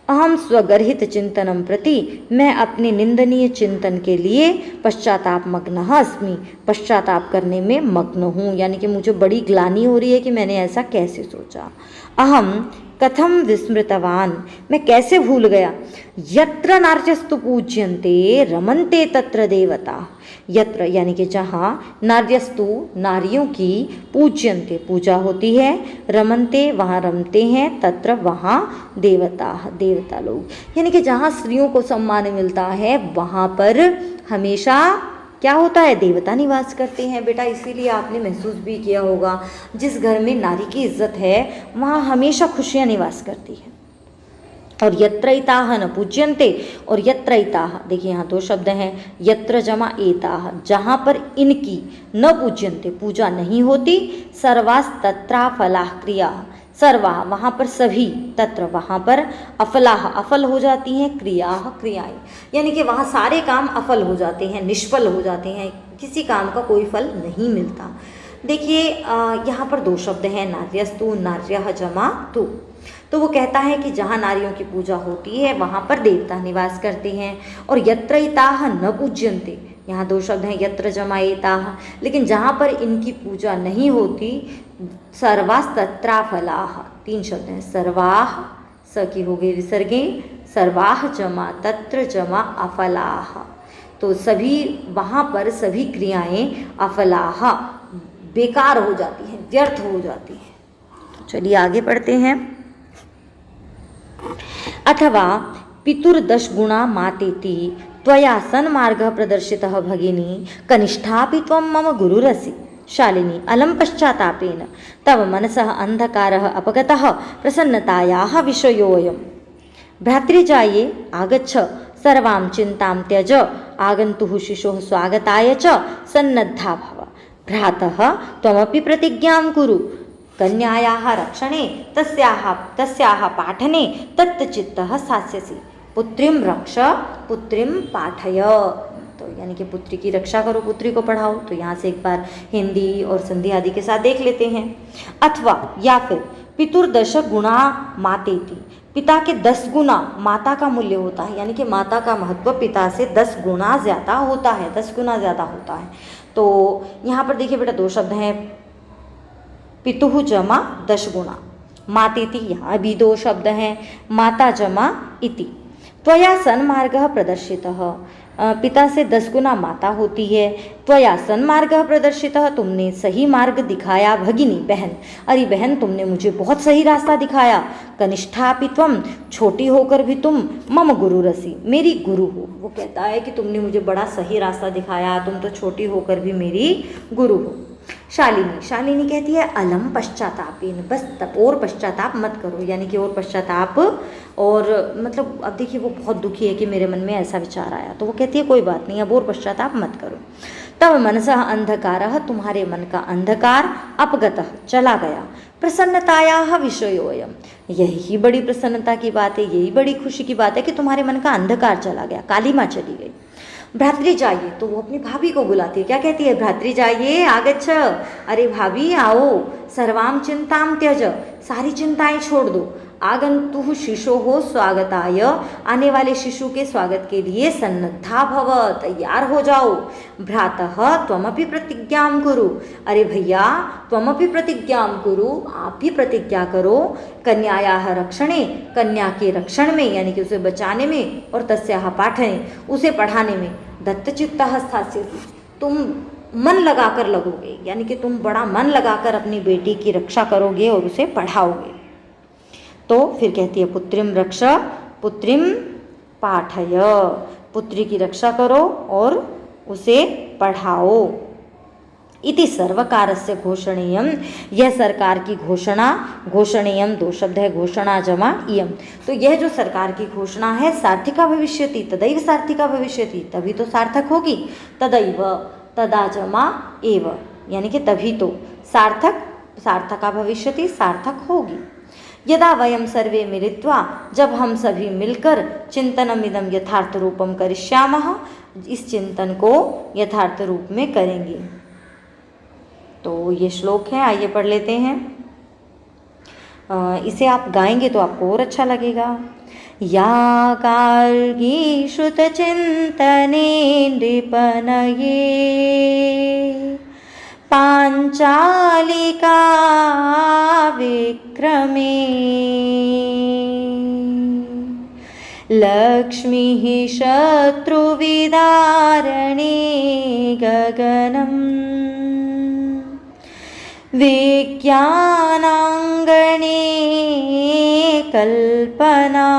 अहम स्वगर्हित चिंतनम प्रति, मैं अपने निंदनीय चिंतन के लिए पश्चाताप मग्न अस्मि, पश्चाताप करने में मग्न हूँ, यानी कि मुझे बड़ी ग्लानि हो रही है कि मैंने ऐसा कैसे सोचा। अहम कथम विस्मृतवान, मैं कैसे भूल गया। यत्र नार्यस्तु पूज्यन्ते रमन्ते तत्र देवता, यत्र यानी कि जहाँ, नार्यस्तु नारियों की, पूज्यन्ते पूजा होती है, रमन्ते वहाँ रमते हैं, तत्र वहाँ देवता, देवता लोग, यानी कि जहाँ स्त्रियों को सम्मान मिलता है वहाँ पर हमेशा क्या होता है? देवता निवास करते हैं बेटा। इसीलिए आपने महसूस भी किया होगा, जिस घर में नारी की इज्जत है वहाँ हमेशा खुशियाँ निवास करती हैं। और यत्रैताह न पूज्यन्ते, और यत्रैताह, देखिए यहाँ दो शब्द हैं, यत्र जमा एताह, जहाँ पर इनकी, न पूज्यन्ते पूजा नहीं होती, सर्वास्तत्रा फलाह क्रिया, सर्वा वहाँ पर सभी, तत्र वहाँ पर, अफलाह अफल हो जाती हैं, क्रियाएं, यानी कि वहाँ सारे काम अफल हो जाते हैं, निष्फल हो जाते हैं, किसी काम का कोई फल नहीं मिलता। देखिए यहाँ पर दो शब्द हैं, नार्यस्तु, नार्यः जमा तु। तो वो कहता है कि जहाँ नारियों की पूजा होती है वहाँ पर देवता निवास करते हैं, और यत्र एताः न पूज्यन्ते, यहाँ दो शब्द हैं, यत्र जमा एताः, लेकिन जहाँ पर इनकी पूजा नहीं होती, सर्वास्तत्राफलाः, तीन शब्द हैं, सर्वाः स की हो गई विसर्गे, सर्वाः जमा तत्र जमा अफलाः, तो सभी वहाँ पर सभी क्रियाएं अफलाः बेकार हो जाती हैं, व्यर्थ हो जाती हैं। चलिए आगे पढ़ते हैं। अथवा पितुर्दशगुणा मातेति त्वया सन्मार्गः प्रदर्शितः भगिनी, कनिष्ठापि त्वं मम गुरुरसि। शालिनी अलं पश्चातापेन तव मनसः अंधकारः अपगतः, प्रसन्नतायाः विषयोऽयम्। भ्रातृजाये आगच्छ, सर्वां चिन्तां त्यज, आगन्तुः शिशोः स्वागताय च सन्नद्धा भव। भ्रातः त्वमपि प्रतिज्ञां कुरु, कन्यायाः रक्षणे तस्याः पाठने तत्चित्तः स्थास्यसि। पुत्रीं रक्ष, पुत्रीं पाठय, तो यानी कि पुत्री की रक्षा करो, पुत्री को पढ़ाओ। तो यहाँ से एक बार हिंदी और संधि आदि के साथ देख लेते हैं। अथवा या फिर पितुर्दश गुणा मातेति, पिता के 10 गुना माता का मूल्य होता है, यानी कि माता का महत्व पिता से 10 गुना ज़्यादा होता है, 10 गुना ज़्यादा होता है। तो यहाँ पर देखिए बेटा दो शब्द हैं, पितुः जमा 10 गुणा, मातेति यहाँ भी दो शब्द हैं, माता जमा इति। त्वया सन्मार्गः प्रदर्शितः, पिता से 10 गुना माता होती है। त्वया सन्मार्गः प्रदर्शितः, तुमने सही मार्ग दिखाया। भगिनी बहन, अरे बहन तुमने मुझे बहुत सही रास्ता दिखाया। कनिष्ठापि त्वं, छोटी होकर भी तुम, मम गुरुरसि, मेरी गुरु हो। वो कहता है कि तुमने मुझे बड़ा सही रास्ता दिखाया, तुम तो छोटी होकर भी मेरी गुरु हो। शालिनी कहती है अलम पश्चातापेन, बस तब और पश्चाताप मत करो, यानी कि और पश्चाताप, और मतलब अब देखिए वो बहुत दुखी है कि मेरे मन में ऐसा विचार आया, तो वो कहती है कोई बात नहीं, अब और पश्चाताप मत करो। तब मनसः अंधकारः, तुम्हारे मन का अंधकार, अपगतः चला गया। प्रसन्नतायाः विषयोऽयम्, यही बड़ी प्रसन्नता की बात है, यही बड़ी खुशी की बात है कि तुम्हारे मन का अंधकार चला गया, कालीमा चली गई। भ्रातृ जाइए, तो वो अपनी भाभी को बुलाती है, क्या कहती है, भ्रातृ जाइए आगच्छ, अरे भाभी आओ, सर्वाम चिंताम त्यज, सारी चिंताएं छोड़ दो। आगंतुः शिशोः स्वागताय, आने वाले शिशु के स्वागत के लिए सन्नद्धा भव, तैयार हो जाओ। भ्रातः त्वमपि प्रतिज्ञां कुरु, अरे भैया त्वमपि प्रतिज्ञां कुरु, आप भी प्रतिज्ञा करो। कन्यायाः रक्षणे, कन्या के रक्षण में, यानी कि उसे बचाने में, और तस्याः पाठने, उसे पढ़ाने में। दत्तचित्तः स्थास्यसि, तुम मन लगाकर लगोगे, यानी कि तुम बड़ा मन लगाकर अपनी बेटी की रक्षा करोगे और उसे पढ़ाओगे। तो फिर कहती है पुत्रीं रक्ष, पुत्रीं पाठय, पुत्री की रक्षा करो और उसे पढ़ाओ। इति सर्वकारस्य घोषणेयम, यह सरकार की घोषणा, घोषणेयम दो शब्द है, घोषणा जमा इयम, तो यह जो सरकार की घोषणा है, सार्थिका भविष्यति, तदैव सार्थिका भविष्यति, तभी तो सार्थक होगी। तदैव, तदा जमा एव, यानी कि तभी तो सार्थक, सार्थका भविष्यति, सार्थक होगी। यदा वयं सर्वे मिलित्वा, जब हम सभी मिलकर चिंतनमिदं यथार्थ रूपम करिष्यामः, इस चिंतन को यथार्थ रूप में करेंगे। तो ये श्लोक है, आइए पढ़ लेते हैं। इसे आप गाएंगे तो आपको और अच्छा लगेगा। या गार्गी श्रुतचिंतने नृपनये, पांचालिका विक्रमे, लक्ष्मीः शत्रुविदारणे गगनम्, विज्ञानांगणे कल्पना,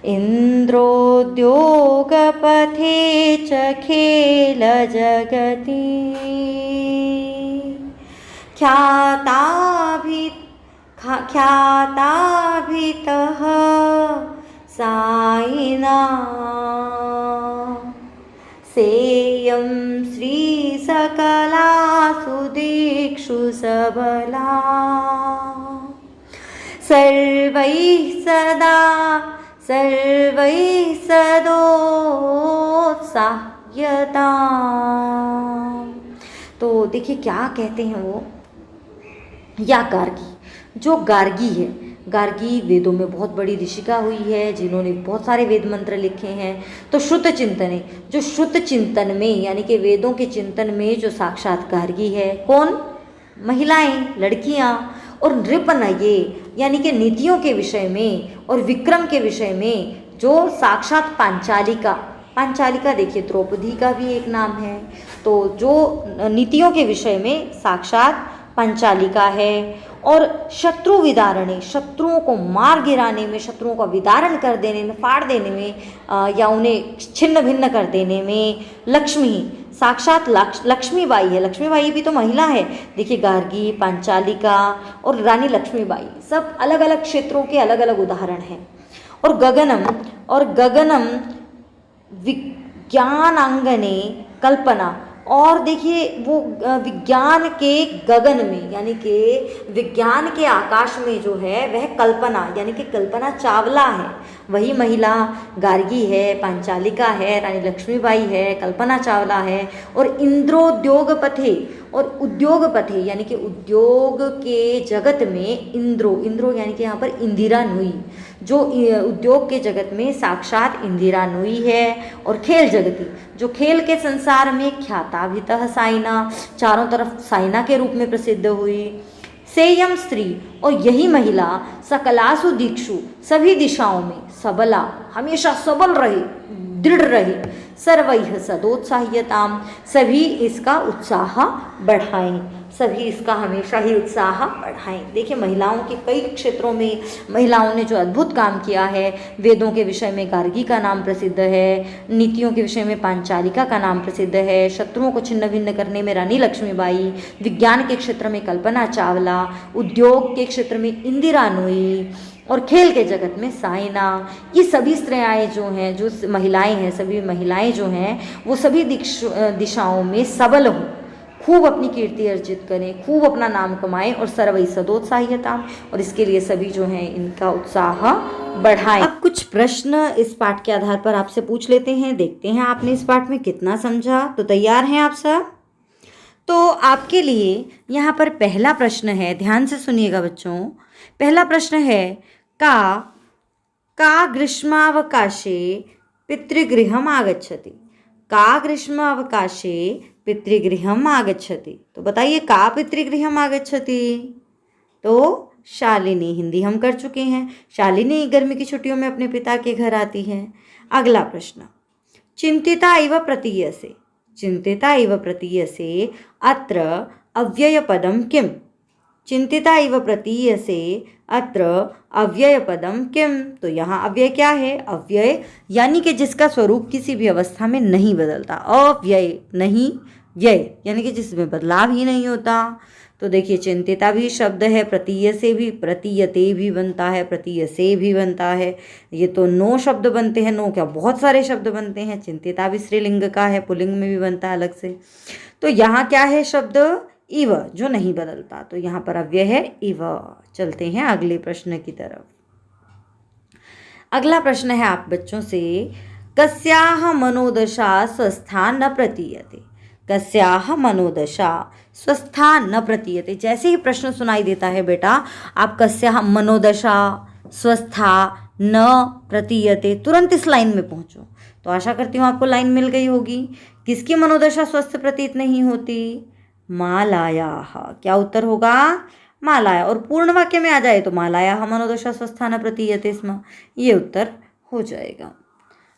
इंद्रोद्योगपथे च खेल जगति, ख्याताभितः सायिना, सेयं श्री सकलासु दीक्षु सबला सर्वैः सदा सर्वैः सदोत्साह्यता। तो देखिए क्या कहते हैं वो, या गार्गी, जो गार्गी है, गार्गी वेदों में बहुत बड़ी ऋषिका हुई है जिन्होंने बहुत सारे वेद मंत्र लिखे हैं। तो श्रुत चिंतन, जो श्रुत चिंतन में यानी कि वेदों के चिंतन में जो साक्षात गार्गी है, कौन? महिलाएं, लड़कियां। और नृपनये यानी कि नीतियों के विषय में और विक्रम के विषय में जो साक्षात पांचालिका, पांचालिका देखिए द्रौपदी का भी एक नाम है, तो जो नीतियों के विषय में साक्षात पंचालिका है। और शत्रु विदारणे, शत्रुओं को मार गिराने में, शत्रुओं का विदारण कर देने में, फाड़ देने में या उन्हें छिन्न भिन्न कर देने में लक्ष्मी, साक्षात लक्ष्मीबाई है। लक्ष्मीबाई भी तो महिला है। देखिए गार्गी, पांचालिका और रानी लक्ष्मीबाई सब अलग अलग क्षेत्रों के अलग अलग उदाहरण हैं। और गगनम विज्ञानांगने कल्पना, और देखिए वो विज्ञान के गगन में यानी कि विज्ञान के आकाश में जो है वह कल्पना यानी कि कल्पना चावला है, वही महिला गार्गी है, पांचालिका है, रानी लक्ष्मीबाई है, कल्पना चावला है। और इंद्रोद्योगपथे, और उद्योगपथे यानी कि उद्योग के जगत में इंद्रो यानी कि यहाँ पर इंदिरा नुई, जो उद्योग के जगत में साक्षात इंदिरा नुई है। और खेल जगती, जो खेल के संसार में ख्याताभितः साइना, चारों तरफ साइना के रूप में प्रसिद्ध हुई। सेयम स्त्री, और यही महिला सकलासु दीक्षु, सभी दिशाओं में सबला, हमेशा सबल रहे, दृढ़ रहे। सर्वैः सदोत्साह्यताम, सभी इसका उत्साह बढ़ाएं, सभी इसका हमेशा ही उत्साह बढ़ाएं। देखिए महिलाओं के कई क्षेत्रों में महिलाओं ने जो अद्भुत काम किया है। वेदों के विषय में गार्गी का नाम प्रसिद्ध है, नीतियों के विषय में पांचालिका का नाम प्रसिद्ध है, शत्रुओं को छिन्न भिन्न करने में रानी लक्ष्मीबाई, विज्ञान के क्षेत्र में कल्पना चावला, उद्योग के क्षेत्र में इंदिरा नूई और खेल के जगत में साइना। ये सभी स्त्रियाएँ जो हैं, जो महिलाएं हैं, सभी महिलाएं जो हैं वो सभी दिशाओं में सबल हों, खूब अपनी कीर्ति अर्जित करें, खूब अपना नाम कमाएं। और सर्वै सदोत्साह्यता, और इसके लिए सभी जो हैं इनका उत्साह बढ़ाएं। अब कुछ प्रश्न इस पाठ के आधार पर आपसे पूछ लेते हैं, देखते हैं आपने इस पाठ में कितना समझा। तो तैयार हैं आप सब? तो आपके लिए यहाँ पर पहला प्रश्न है, ध्यान से सुनिएगा बच्चों। पहला प्रश्न है का ग्रीष्मावकाशे पितृगृहम् आगच्छति, का ग्रीष्मावकाशे पितृगृहम् आगच्छति। तो बताइए का पितृगृहम् आगच्छति? तो शालिनी, हिंदी हम कर चुके हैं। शालिनी गर्मी की छुट्टियों में अपने पिता के घर आती है। अगला प्रश्न, चिंतिता इव प्रतीयसे, चिंतिता इव प्रतीयसे अत्र अव्ययपदं किम्? चिंतिता इव प्रतीयसे अत्र अव्ययपदं किम्? तो यहाँ अव्यय क्या है? अव्यय यानी कि जिसका स्वरूप किसी भी अवस्था में नहीं बदलता, अव्यय नहीं व्यय यानी कि जिसमें बदलाव ही नहीं होता। तो देखिए चिंतिता भी शब्द है, प्रतीयसे भी, प्रतीयते भी बनता है, प्रतीयसे भी बनता है। ये तो 9 शब्द बनते हैं, 9 क्या बहुत सारे शब्द बनते हैं। चिंतिता भी स्त्रीलिंग का है, पुल्लिंग में भी बनता है अलग से। तो यहाँ क्या है शब्द? इव, जो नहीं बदलता, तो यहाँ पर अव्यय है इव। चलते हैं अगले प्रश्न की तरफ। अगला प्रश्न है आप बच्चों से, कस्याः मनोदशा स्वस्था न प्रतीयते, कस्याः मनोदशा स्वस्था न प्रतीयते। जैसे ही प्रश्न सुनाई देता है बेटा, आप कस्याः मनोदशा स्वस्था न प्रतीयते तुरंत इस लाइन में पहुंचो। तो आशा करती हूँ आपको लाइन मिल गई होगी। किसकी मनोदशा स्वस्थ प्रतीत नहीं होती? मालायाः। क्या उत्तर होगा? मालाया। और पूर्ण वाक्य में आ जाए तो मालायाः मनोदशा स्वस्था न प्रतीयते स्म, ये उत्तर हो जाएगा।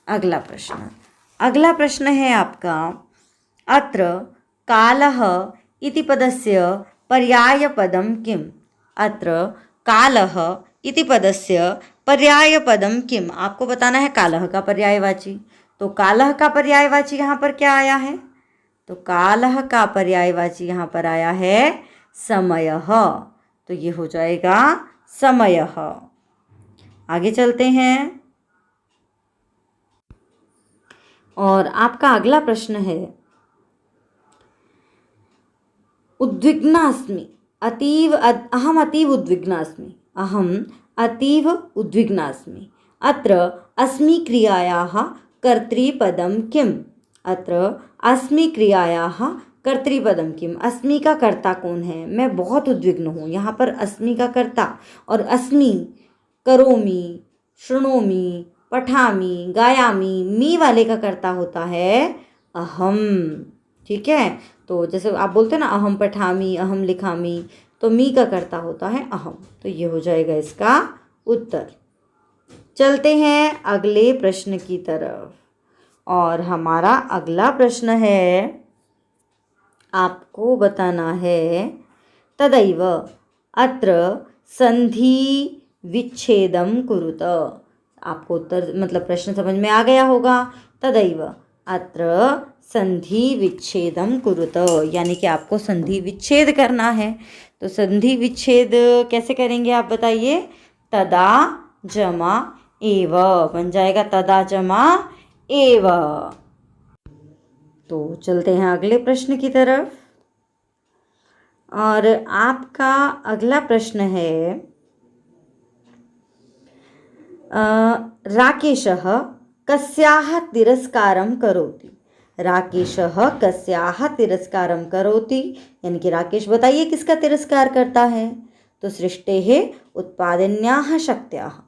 अगला प्रश्न, अगला प्रश्न है आपका, अत्र कालः इति पदस्य पर्यायपदं किम्? अत्र कालः इति पदस्य पर्यायपदं किम्? आपको बताना है कालः का पर्यायवाची। तो कालः का पर्यायवाची यहाँ पर क्या आया है? तो कालः का पर्यायवाची यहाँ पर आया है समयः, तो ये हो जाएगा समयः। आगे चलते हैं और आपका अगला प्रश्न है, उद्विग्नास्मि अहम अतीव उद्विग्नास्मि। अहम अतीव उद्विग्नास्मि। अत्र अस्मि क्रियायाः कर्तृपदं किम्? अत्र अस्मि क्रियायाः कर्तृपदम किम? अस्मि का कर्ता कौन है? मैं बहुत उद्विग्न हूँ। यहाँ पर अस्मि का कर्ता और अस्मि, करोमि, शृणोमि, पठामि, गायामि, मी वाले का कर्ता होता है अहम। ठीक है, तो जैसे आप बोलते हैं ना अहम पठामि, अहम लिखामि, तो मी का कर्ता होता है अहम। तो ये हो जाएगा इसका उत्तर। चलते हैं अगले प्रश्न की तरफ, और हमारा अगला प्रश्न है, आपको बताना है तदैव अत्र संधि विच्छेदम कुरुत। आपको उत्तर मतलब प्रश्न समझ में आ गया होगा। तदैव अत्र संधि विच्छेदम कुरुत, यानी कि आपको संधि विच्छेद करना है। तो संधि विच्छेद कैसे करेंगे आप बताइए? तदा जमा एव बन जाएगा, तदा जमा एव। तो चलते हैं अगले प्रश्न की तरफ, और आपका अगला प्रश्न है, राकेशः कस्याः तिरस्कारं करोति। राकेशः कस्याः तिरस्कारं करोति, यानी कि राकेश बताइए किसका तिरस्कार करता है? तो सृष्टेः उत्पादिन्याः शक्त्याः।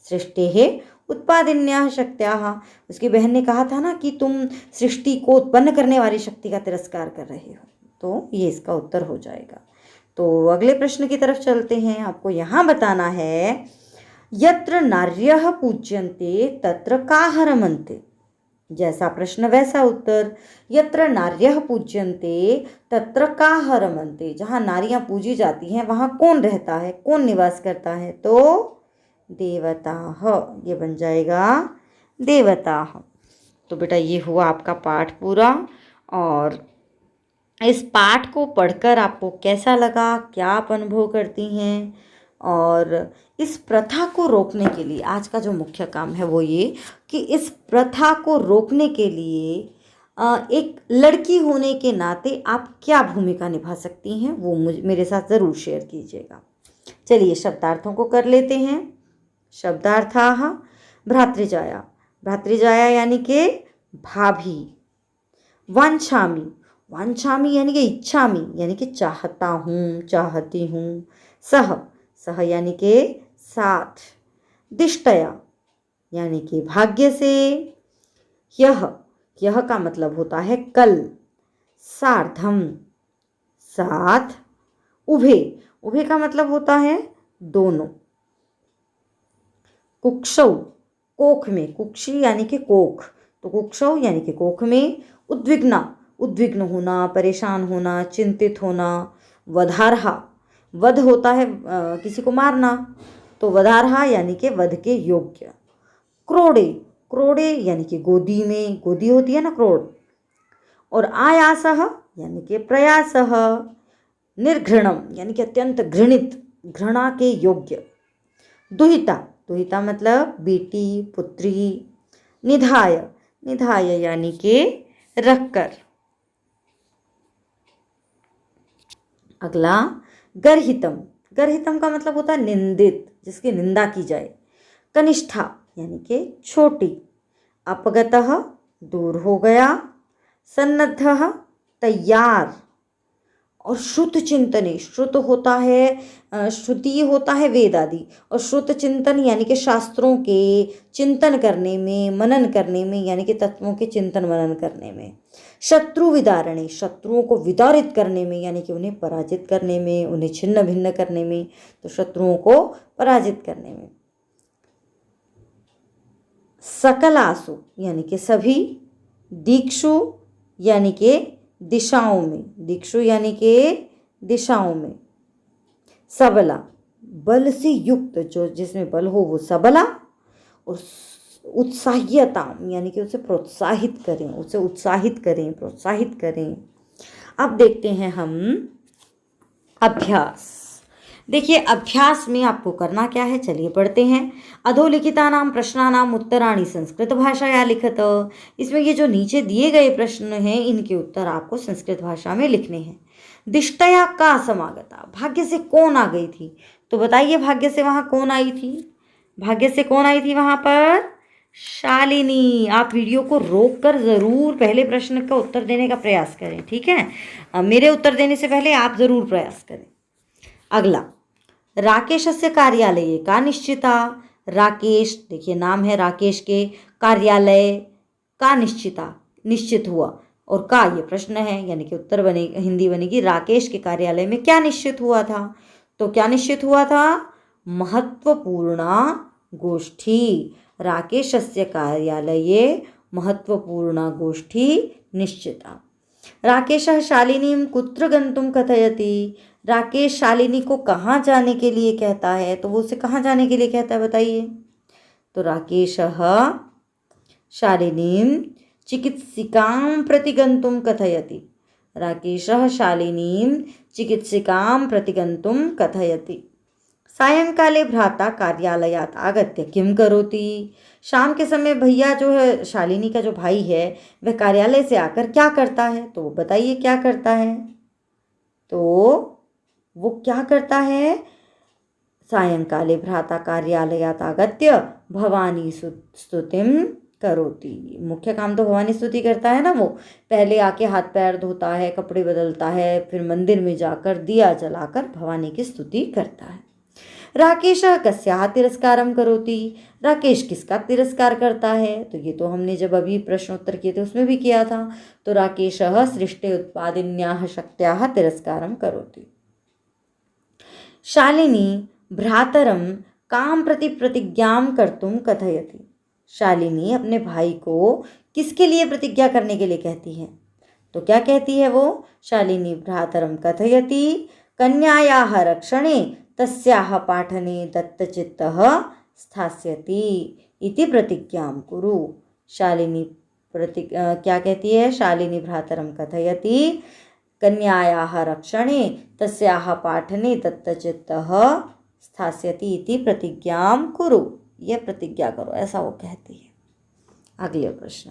सृष्टेः उत्पादिन्याः शक्त्याः। उसकी बहन ने कहा था ना कि तुम सृष्टि को उत्पन्न करने वाली शक्ति का तिरस्कार कर रहे हो, तो ये इसका उत्तर हो जाएगा। तो अगले प्रश्न की तरफ चलते हैं। आपको यहाँ बताना है, यत्र नार्यः पूज्यन्ते तत्र काः रमन्ते। जैसा प्रश्न वैसा उत्तर। यत्र नार्यः पूज्यन्ते तत्र काः रमन्ते। जहाँ नारियाँ पूजी जाती हैं वहाँ कौन रहता है, कौन निवास करता है? तो देवताः। ये बन जाएगा देवताः। तो बेटा ये हुआ आपका पाठ पूरा, और इस पाठ को पढ़कर आपको कैसा लगा, क्या आप अनुभव करती हैं? और इस प्रथा को रोकने के लिए आज का जो मुख्य काम है वो ये कि इस प्रथा को रोकने के लिए एक लड़की होने के नाते आप क्या भूमिका निभा सकती हैं, वो मेरे साथ ज़रूर शेयर कीजिएगा। चलिए शब्दार्थों को कर लेते हैं। शब्दार्थाः भ्रातृजाया। भ्रातृजाया यानी कि भाभी। वांछामि। वांछामि यानी कि इच्छामि, यानी कि चाहता हूँ, चाहती हूँ। सह। सह यानी कि साथ। दिष्टया यानी कि भाग्य से। यह। यह का मतलब होता है कल। सार्धम साथ। उभे। उभे का मतलब होता है दोनों। कुक्षौ कोख में। कुक्षी यानी कि कोख, तो कुक्षौ यानी कि कोख में। उद्विग्ना उद्विग्न होना, परेशान होना, चिंतित होना। वधारहा वध होता है किसी को मारना, तो वधारहा यानी कि वध के योग्य। क्रोड़े। क्रोड़े यानी कि गोदी में, गोदी होती है ना क्रोड़। और आयासः यानी कि प्रयासः। निर्घृणम यानी कि अत्यंत घृणित, घृणा के योग्य। दुहिता। दुहिता मतलब बेटी, पुत्री। निधाय। निधाय यानी कि रखकर। अगला गर्हितम। गर्हितम का मतलब होता है निंदित, जिसकी निंदा की जाए। कनिष्ठा यानी कि छोटी। अपगतः दूर हो गया। सन्नद्धः तैयार। और श्रुत चिंतने। श्रुत होता है, श्रुति होता है वेद आदि, और श्रुत चिंतन यानी कि शास्त्रों के चिंतन करने में, मनन करने में, यानी कि तत्वों के चिंतन मनन करने में। शत्रु विदारणे। शत्रुओं को विदारित करने में, यानी कि उन्हें पराजित करने में, उन्हें छिन्न भिन्न करने में, तो शत्रुओं को पराजित करने में। सकलासु यानी कि सभी। दीक्षु यानी कि दिशाओं में। दीक्षु यानी कि दिशाओं में। सबला बल से युक्त, जो जिसमें बल हो वो सबला। और उत्साह्यता यानी कि उसे प्रोत्साहित करें, उसे उत्साहित करें, प्रोत्साहित करें। अब देखते हैं हम अभ्यास। देखिए अभ्यास में आपको करना क्या है, चलिए पढ़ते हैं। अधोलिखितानां प्रश्नानां उत्तराणि संस्कृत भाषाया लिखत। इसमें ये जो नीचे दिए गए प्रश्न हैं इनके उत्तर आपको संस्कृत भाषा में लिखने हैं। दिष्टया का समागता, भाग्य से कौन आ गई थी? तो बताइए भाग्य से वहाँ कौन आई थी? भाग्य से कौन आई थी वहाँ पर? शालिनी। आप वीडियो को रोक कर ज़रूर पहले प्रश्न का उत्तर देने का प्रयास करें, ठीक है? मेरे उत्तर देने से पहले आप ज़रूर प्रयास करें। अगला, राकेशस्य कार्यालये का निश्चिता। राकेश, देखिए नाम है राकेश के, कार्यालय का निश्चिता, निश्चित हुआ, और का ये प्रश्न है, यानी कि उत्तर बने, हिंदी बनेगी राकेश के कार्यालय में क्या निश्चित हुआ था? तो क्या निश्चित हुआ था? महत्वपूर्णा गोष्ठी। राकेशस्य कार्यालये महत्वपूर्णा गोष्ठी निश्चिता। राकेशः शालिनीं कुत्र गन्तुं कथयति। राकेश शालिनी को कहाँ जाने के लिए कहता है? तो वो उसे कहाँ जाने के लिए कहता है बताइए? तो राकेशः शालिनीं चिकित्सिकां प्रति गन्तुं कथयति। राकेशः शालिनीं चिकित्सिकां प्रति गन्तुं कथयति। सायंकाले भ्राता कार्यालयात् आगत्य किं करोति। शाम के समय भैया जो है, शालिनी का जो भाई है, वह कार्यालय से आकर क्या करता है? तो बताइए क्या करता है? तो वो क्या करता है? सायंकाले भ्राता कार्यालयात् आगत्य भवानी स्तुतिं करोति। मुख्य काम तो भवानी स्तुति करता है ना, वो पहले आके हाथ पैर धोता है, कपड़े बदलता है, फिर मंदिर में जाकर दिया जलाकर भवानी की स्तुति करता है। राकेशः कस्याः तिरस्कारं करोति। राकेश किसका तिरस्कार करता है? तो ये तो हमने जब अभी प्रश्नोत्तर किए थे उसमें भी किया था। तो राकेशः सृष्टे उत्पादिन्याः शक्त्याः तिरस्कारं करोति। शालिनी भ्रातरं कां प्रति प्रतिज्ञां कर्तुं कथयति। शालिनी अपने भाई को किसके लिए प्रतिज्ञा करने के लिए कहती है? तो क्या कहती है वो? शालिनी भ्रातरं कथयति कन्यायाः रक्षणे तस्याः पाठने दत्तचित्तः स्थास्यति इति प्रतिज्ञां कुरु। शालिनी क्या कहती है? शालिनी भ्रातरं कथयति कन्यायाः रक्षणे तस्याः पाठने दत्तचित्तः स्थास्यति इति प्रतिज्ञां कुरु। यह प्रतिज्ञा करो, ऐसा वो कहती है। अगले प्रश्न,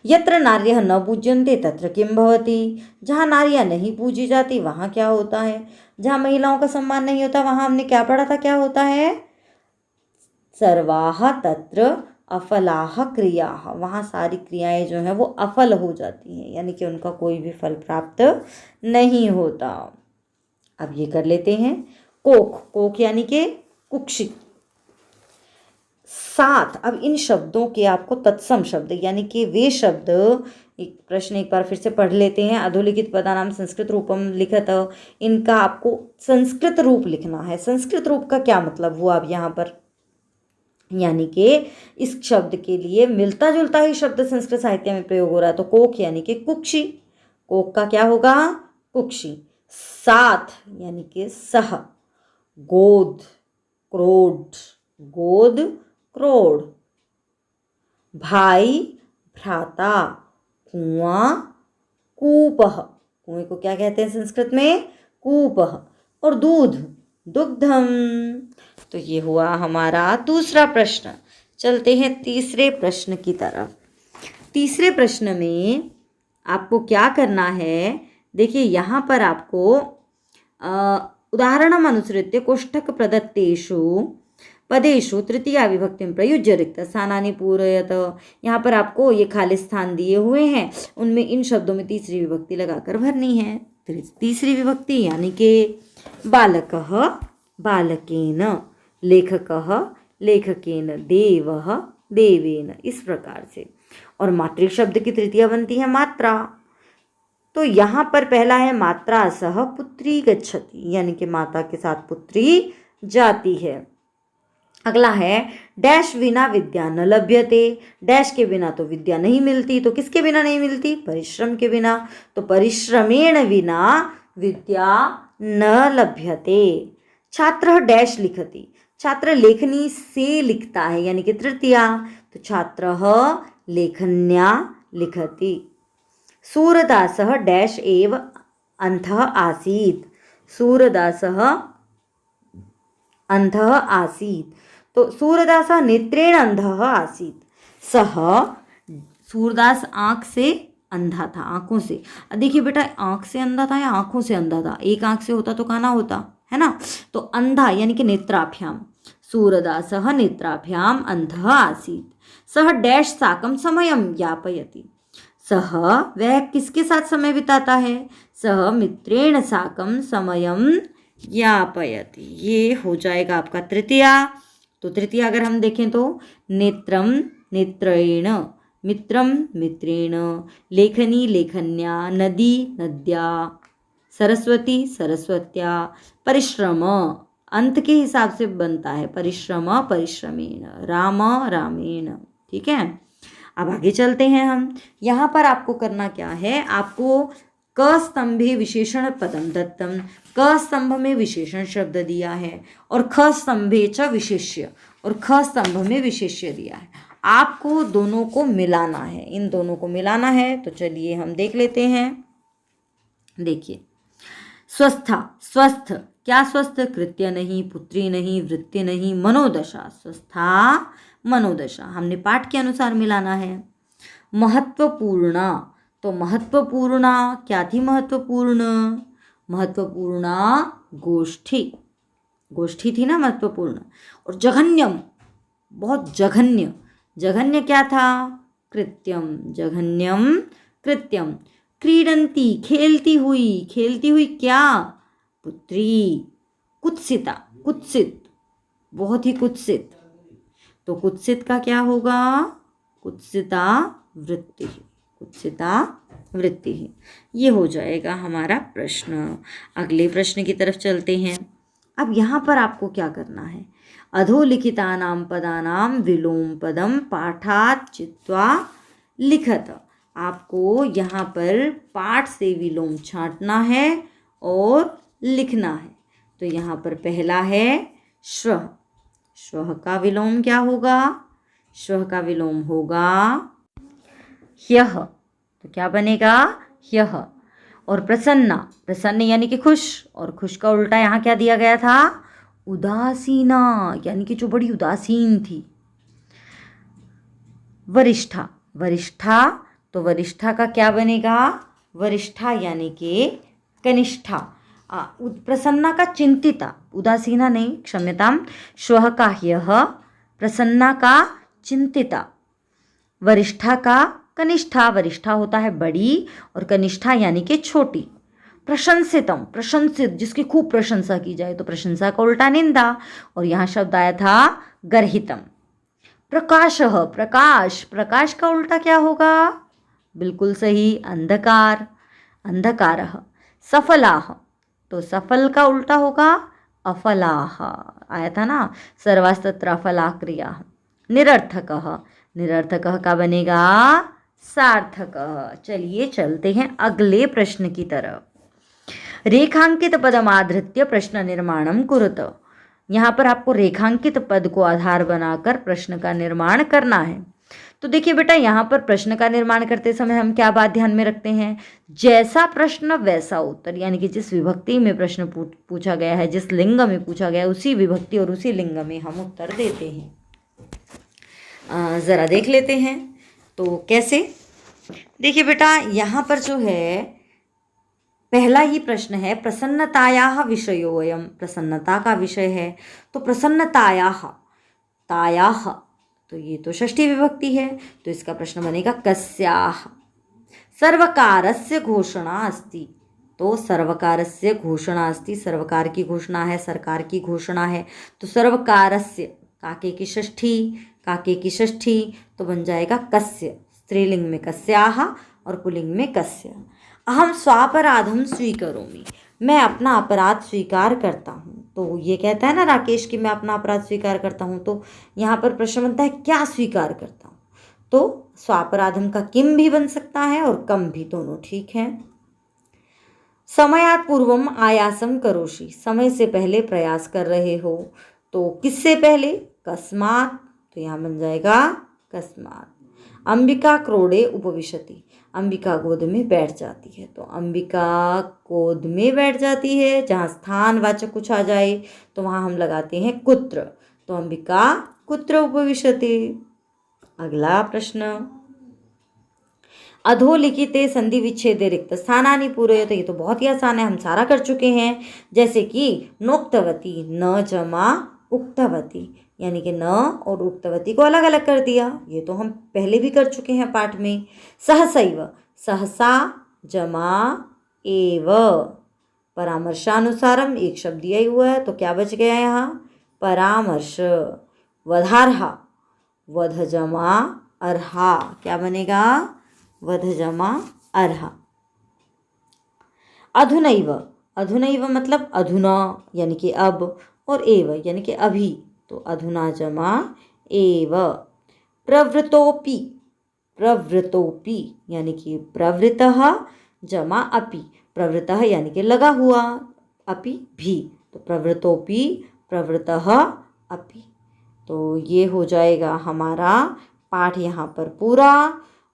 यत्र नार्यः न पूज्यन्ते तत्र किं भवति। जहाँ नारियाँ नहीं पूजी जाती वहाँ क्या होता है? जहाँ महिलाओं का सम्मान नहीं होता वहाँ हमने क्या पढ़ा था, क्या होता है? सर्वाः तत्र अफलाः क्रियाः। वहाँ सारी क्रियाएं जो हैं वो अफल हो जाती हैं, यानी कि उनका कोई भी फल प्राप्त नहीं होता। अब ये कर लेते हैं कोख। कोख यानी कि कुक्षी। साथ, अब इन शब्दों के आपको तत्सम शब्द यानी कि वे शब्द, एक प्रश्न एक बार फिर से पढ़ लेते हैं। अधोलिखित पदानाम संस्कृत रूपम लिखत। इनका आपको संस्कृत रूप लिखना है। संस्कृत रूप का क्या मतलब हुआ अब यहाँ पर? यानी कि इस शब्द के लिए मिलता जुलता ही शब्द संस्कृत साहित्य में प्रयोग हो रहा है। तो कोख यानी कि कुक्षी, कोख का क्या होगा? कुक्षी। साथ यानी कि सह। गोद, क्रोध, गोद, क्रोड़। भाई, भ्राता। कुआं, कूपः। कुएं को क्या कहते हैं संस्कृत में? कूपः। और दूध, दुग्धम। तो ये हुआ हमारा दूसरा प्रश्न। चलते हैं तीसरे प्रश्न की तरफ। तीसरे प्रश्न में आपको क्या करना है? देखिए यहाँ पर आपको उदाहरणम् अनुसृत्य कोष्ठक प्रदत्तेषु पदेषु तृतीया विभक्तिं प्रयुज्य रिक्त स्थानानि पूरयत। यहाँ पर आपको ये खाली स्थान दिए हुए हैं, उनमें इन शब्दों में तीसरी विभक्ति लगाकर भरनी है। तीसरी विभक्ति यानी कि बालकः बालकेन, लेखकः लेखकेन, देवः देवेन, इस प्रकार से। और मातृ शब्द की तृतीया बनती है मात्रा। तो यहाँ पर पहला है मात्रा सह पुत्री गच्छति, यानी कि माता के साथ पुत्री जाती है। अगला है डैश विना विद्या न लभ्यते। डैश के बिना तो विद्या नहीं मिलती। तो किसके बिना नहीं मिलती? परिश्रम के बिना। तो परिश्रमेण विना विद्या न लभ्यते। छात्र डैश लिखति। छात्र लेखनी से लिखता है, यानी कि तृतीया। तो छात्र लेखन्या लिखति। सूरदासः डैश एव अंधः आसीत्। सूरदासः अंधः आसीत्। तो सूरदासः नेत्रेण अंधः आसीत्। सः, सूरदास आँख से अंधा था आंखों से। देखिए बेटा, आंख से अंधा था या आंखों से अंधा था? एक आंख से होता तो कहाँ ना होता, है ना। तो अंधा यानी कि नेत्राभ्याम। सूरदासः नेत्राभ्याम अंधः आसीत्। सः डैश साकं समयं यापयति। सः, वह किसके साथ समय बिताता है? सः मित्रेण साकं समयं यापयति। ये हो जाएगा आपका तृतीया। तो तृतीया अगर हम देखें तो नेत्रम नेत्रेण, मित्रम मित्रेण, लेखनी लेखन्या, नदी नद्या, सरस्वती सरस्वत्या, परिश्रम अंत के हिसाब से बनता है, परिश्रम परिश्रमेण, राम रामेण। ठीक है, अब आगे चलते हैं हम। यहाँ पर आपको करना क्या है, आपको क स्तंभे विशेषण पदम दत्तम, क स्तंभ में विशेषण शब्द दिया है और ख स्तंभे च विशेष्य, और ख स्तंभ में विशेष्य दिया है। आपको दोनों को मिलाना है, इन दोनों को मिलाना है। तो चलिए हम देख लेते हैं। देखिए, स्वस्था, स्वस्थ, क्या स्वस्थ? कृत्य नहीं, पुत्री नहीं, वृत्ति नहीं, मनोदशा। स्वस्था मनोदशा, हमने पाठ के अनुसार मिलाना है। महत्वपूर्ण, तो महत्वपूर्ण क्या थी? महत्वपूर्ण, महत्वपूर्ण गोष्ठी, गोष्ठी थी ना महत्वपूर्ण। और जघन्यम, बहुत जघन्य, जघन्य क्या था? कृत्यम, जघन्यम कृत्यम। क्रीडंती, खेलती हुई, खेलती हुई क्या? पुत्री। कुत्सिता, कुत्सित, बहुत ही कुत्सित। तो कुत्सित का क्या होगा? कुत्सिता वृत्ति, कुत्सिता वृत्ति। ये हो जाएगा हमारा प्रश्न। अगले प्रश्न की तरफ चलते हैं। अब यहाँ पर आपको क्या करना है? अधोलिखितानां पदानां विलोम पदम पाठात् चित्वा लिखत। आपको यहाँ पर पाठ से विलोम छांटना है और लिखना है। तो यहाँ पर पहला है श्वः। श्वः का विलोम क्या होगा? श्वः का विलोम होगा ह्यः। तो क्या बनेगा? ह्यः। और प्रसन्ना, प्रसन्न यानी कि खुश, और खुश का उल्टा यहाँ क्या दिया गया था? उदासीना, यानी कि जो बड़ी उदासीन थी। वरिष्ठा, वरिष्ठा, तो वरिष्ठा का क्या बनेगा? वरिष्ठा यानी कि कनिष्ठा। प्रसन्ना का चिंतिता, उदासीना नहीं, क्षम्यताम। श्वः का ह्यः, प्रसन्ना का चिंतिता, वरिष्ठा का कनिष्ठा। वरिष्ठा होता है बड़ी और कनिष्ठा यानी कि छोटी। प्रशंसितम, प्रशंसित, जिसकी खूब प्रशंसा की जाए, तो प्रशंसा का उल्टा निंदा, और यहाँ शब्द आया था गर्हितम। प्रकाशः, प्रकाश, प्रकाश का उल्टा क्या होगा? बिल्कुल सही, अंधकार, अंधकारः। सफलाः, तो सफल का उल्टा होगा अफलाः, आया था ना, सर्वास्तत्र अफला क्रिया। निरर्थकः, निरर्थकः का बनेगा सार्थकः। चलिए चलते हैं अगले प्रश्न की तरफ। रेखांकित पदमाधृत्य प्रश्न निर्माणम कुरुत। यहाँ पर आपको रेखांकित पद को आधार बनाकर प्रश्न का निर्माण करना है। तो देखिए बेटा, यहाँ पर प्रश्न का निर्माण करते समय हम क्या बात ध्यान में रखते हैं? जैसा प्रश्न वैसा उत्तर, यानी कि जिस विभक्ति में प्रश्न पूछा गया है, जिस लिंग में पूछा गया है, उसी विभक्ति और उसी लिंग में हम उत्तर देते हैं। ज़रा देख लेते हैं तो कैसे। देखिए बेटा, यहाँ पर जो है पहला ही प्रश्न है, प्रसन्नतायाः विषयोऽयं, प्रसन्नता का विषय है। तो प्रसन्नतायाः, तायाः, तो ये तो षष्ठी विभक्ति है, तो इसका प्रश्न बनेगा कस्याः। सर्वकारस्य घोषणा अस्ति, तो सर्वकारस्य घोषणा अस्ति, सर्वकार की घोषणा है, सरकार की घोषणा है। तो सर्वकारस्य, काके की षष्ठी, काके की षष्ठी, तो बन जाएगा कस्य, स्त्रीलिंग में कस्याः और पुल्लिंग में कस्य। अहम स्वापराधम स्वीकरोमि, मैं अपना अपराध स्वीकार करता हूँ। तो ये कहता है ना राकेश कि मैं अपना अपराध स्वीकार करता हूँ, तो यहाँ पर प्रश्न बनता है क्या स्वीकार करता हूँ? तो स्वापराधम का किम भी बन सकता है और कम भी, दोनों ठीक है। समयात् पूर्वम आयासम करोषि, समय से पहले प्रयास कर रहे हो, तो किससे पहले? कस्मात्, तो यहाँ बन जाएगा कस्मात्। अंबिका क्रोडे उपविशति, अंबिका गोद में बैठ जाती है, तो अंबिका गोद में बैठ जाती है। जहाँ स्थानवाचक कुछ आ जाए तो वहाँ हम लगाते हैं कुत्र, तो अंबिका कुत्र उपविशति। अगला प्रश्न, अधोलिखिते संधि विच्छेदे रिक्त स्थानानि पूरयत, ये तो बहुत ही आसान है, हम सारा कर चुके हैं। जैसे कि नोक्तवती, न जमा उक्तवती, यानी कि न और उक्तवती को अलग अलग कर दिया, ये तो हम पहले भी कर चुके हैं पाठ में। सहसैव, सहसा जमा एव, परामर्शानुसारम एक शब्द दिया ही हुआ है तो क्या बच गया यहाँ, परामर्श। वधार्हा, वध जमा अर्हा, क्या बनेगा, वध जमा अर्हा। अधुनैव, अधुनैव मतलब अधुना यानी कि अब, और एव यानी कि अभी, तो अधुना जमा एव। प्रवृतोपि, प्रवृतोपि यानी कि प्रवृतः जमा अपि, प्रवृतः यानी कि लगा हुआ, अपि भी, तो प्रवृतोपि प्रवृतः अपि। तो ये हो जाएगा हमारा पाठ यहाँ पर पूरा,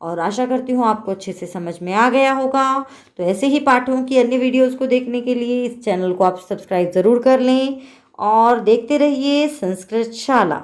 और आशा करती हूँ आपको अच्छे से समझ में आ गया होगा। तो ऐसे ही पाठों की अन्य वीडियोस को देखने के लिए इस चैनल को आप सब्सक्राइब ज़रूर कर लें और देखते रहिए संस्कृत शाला।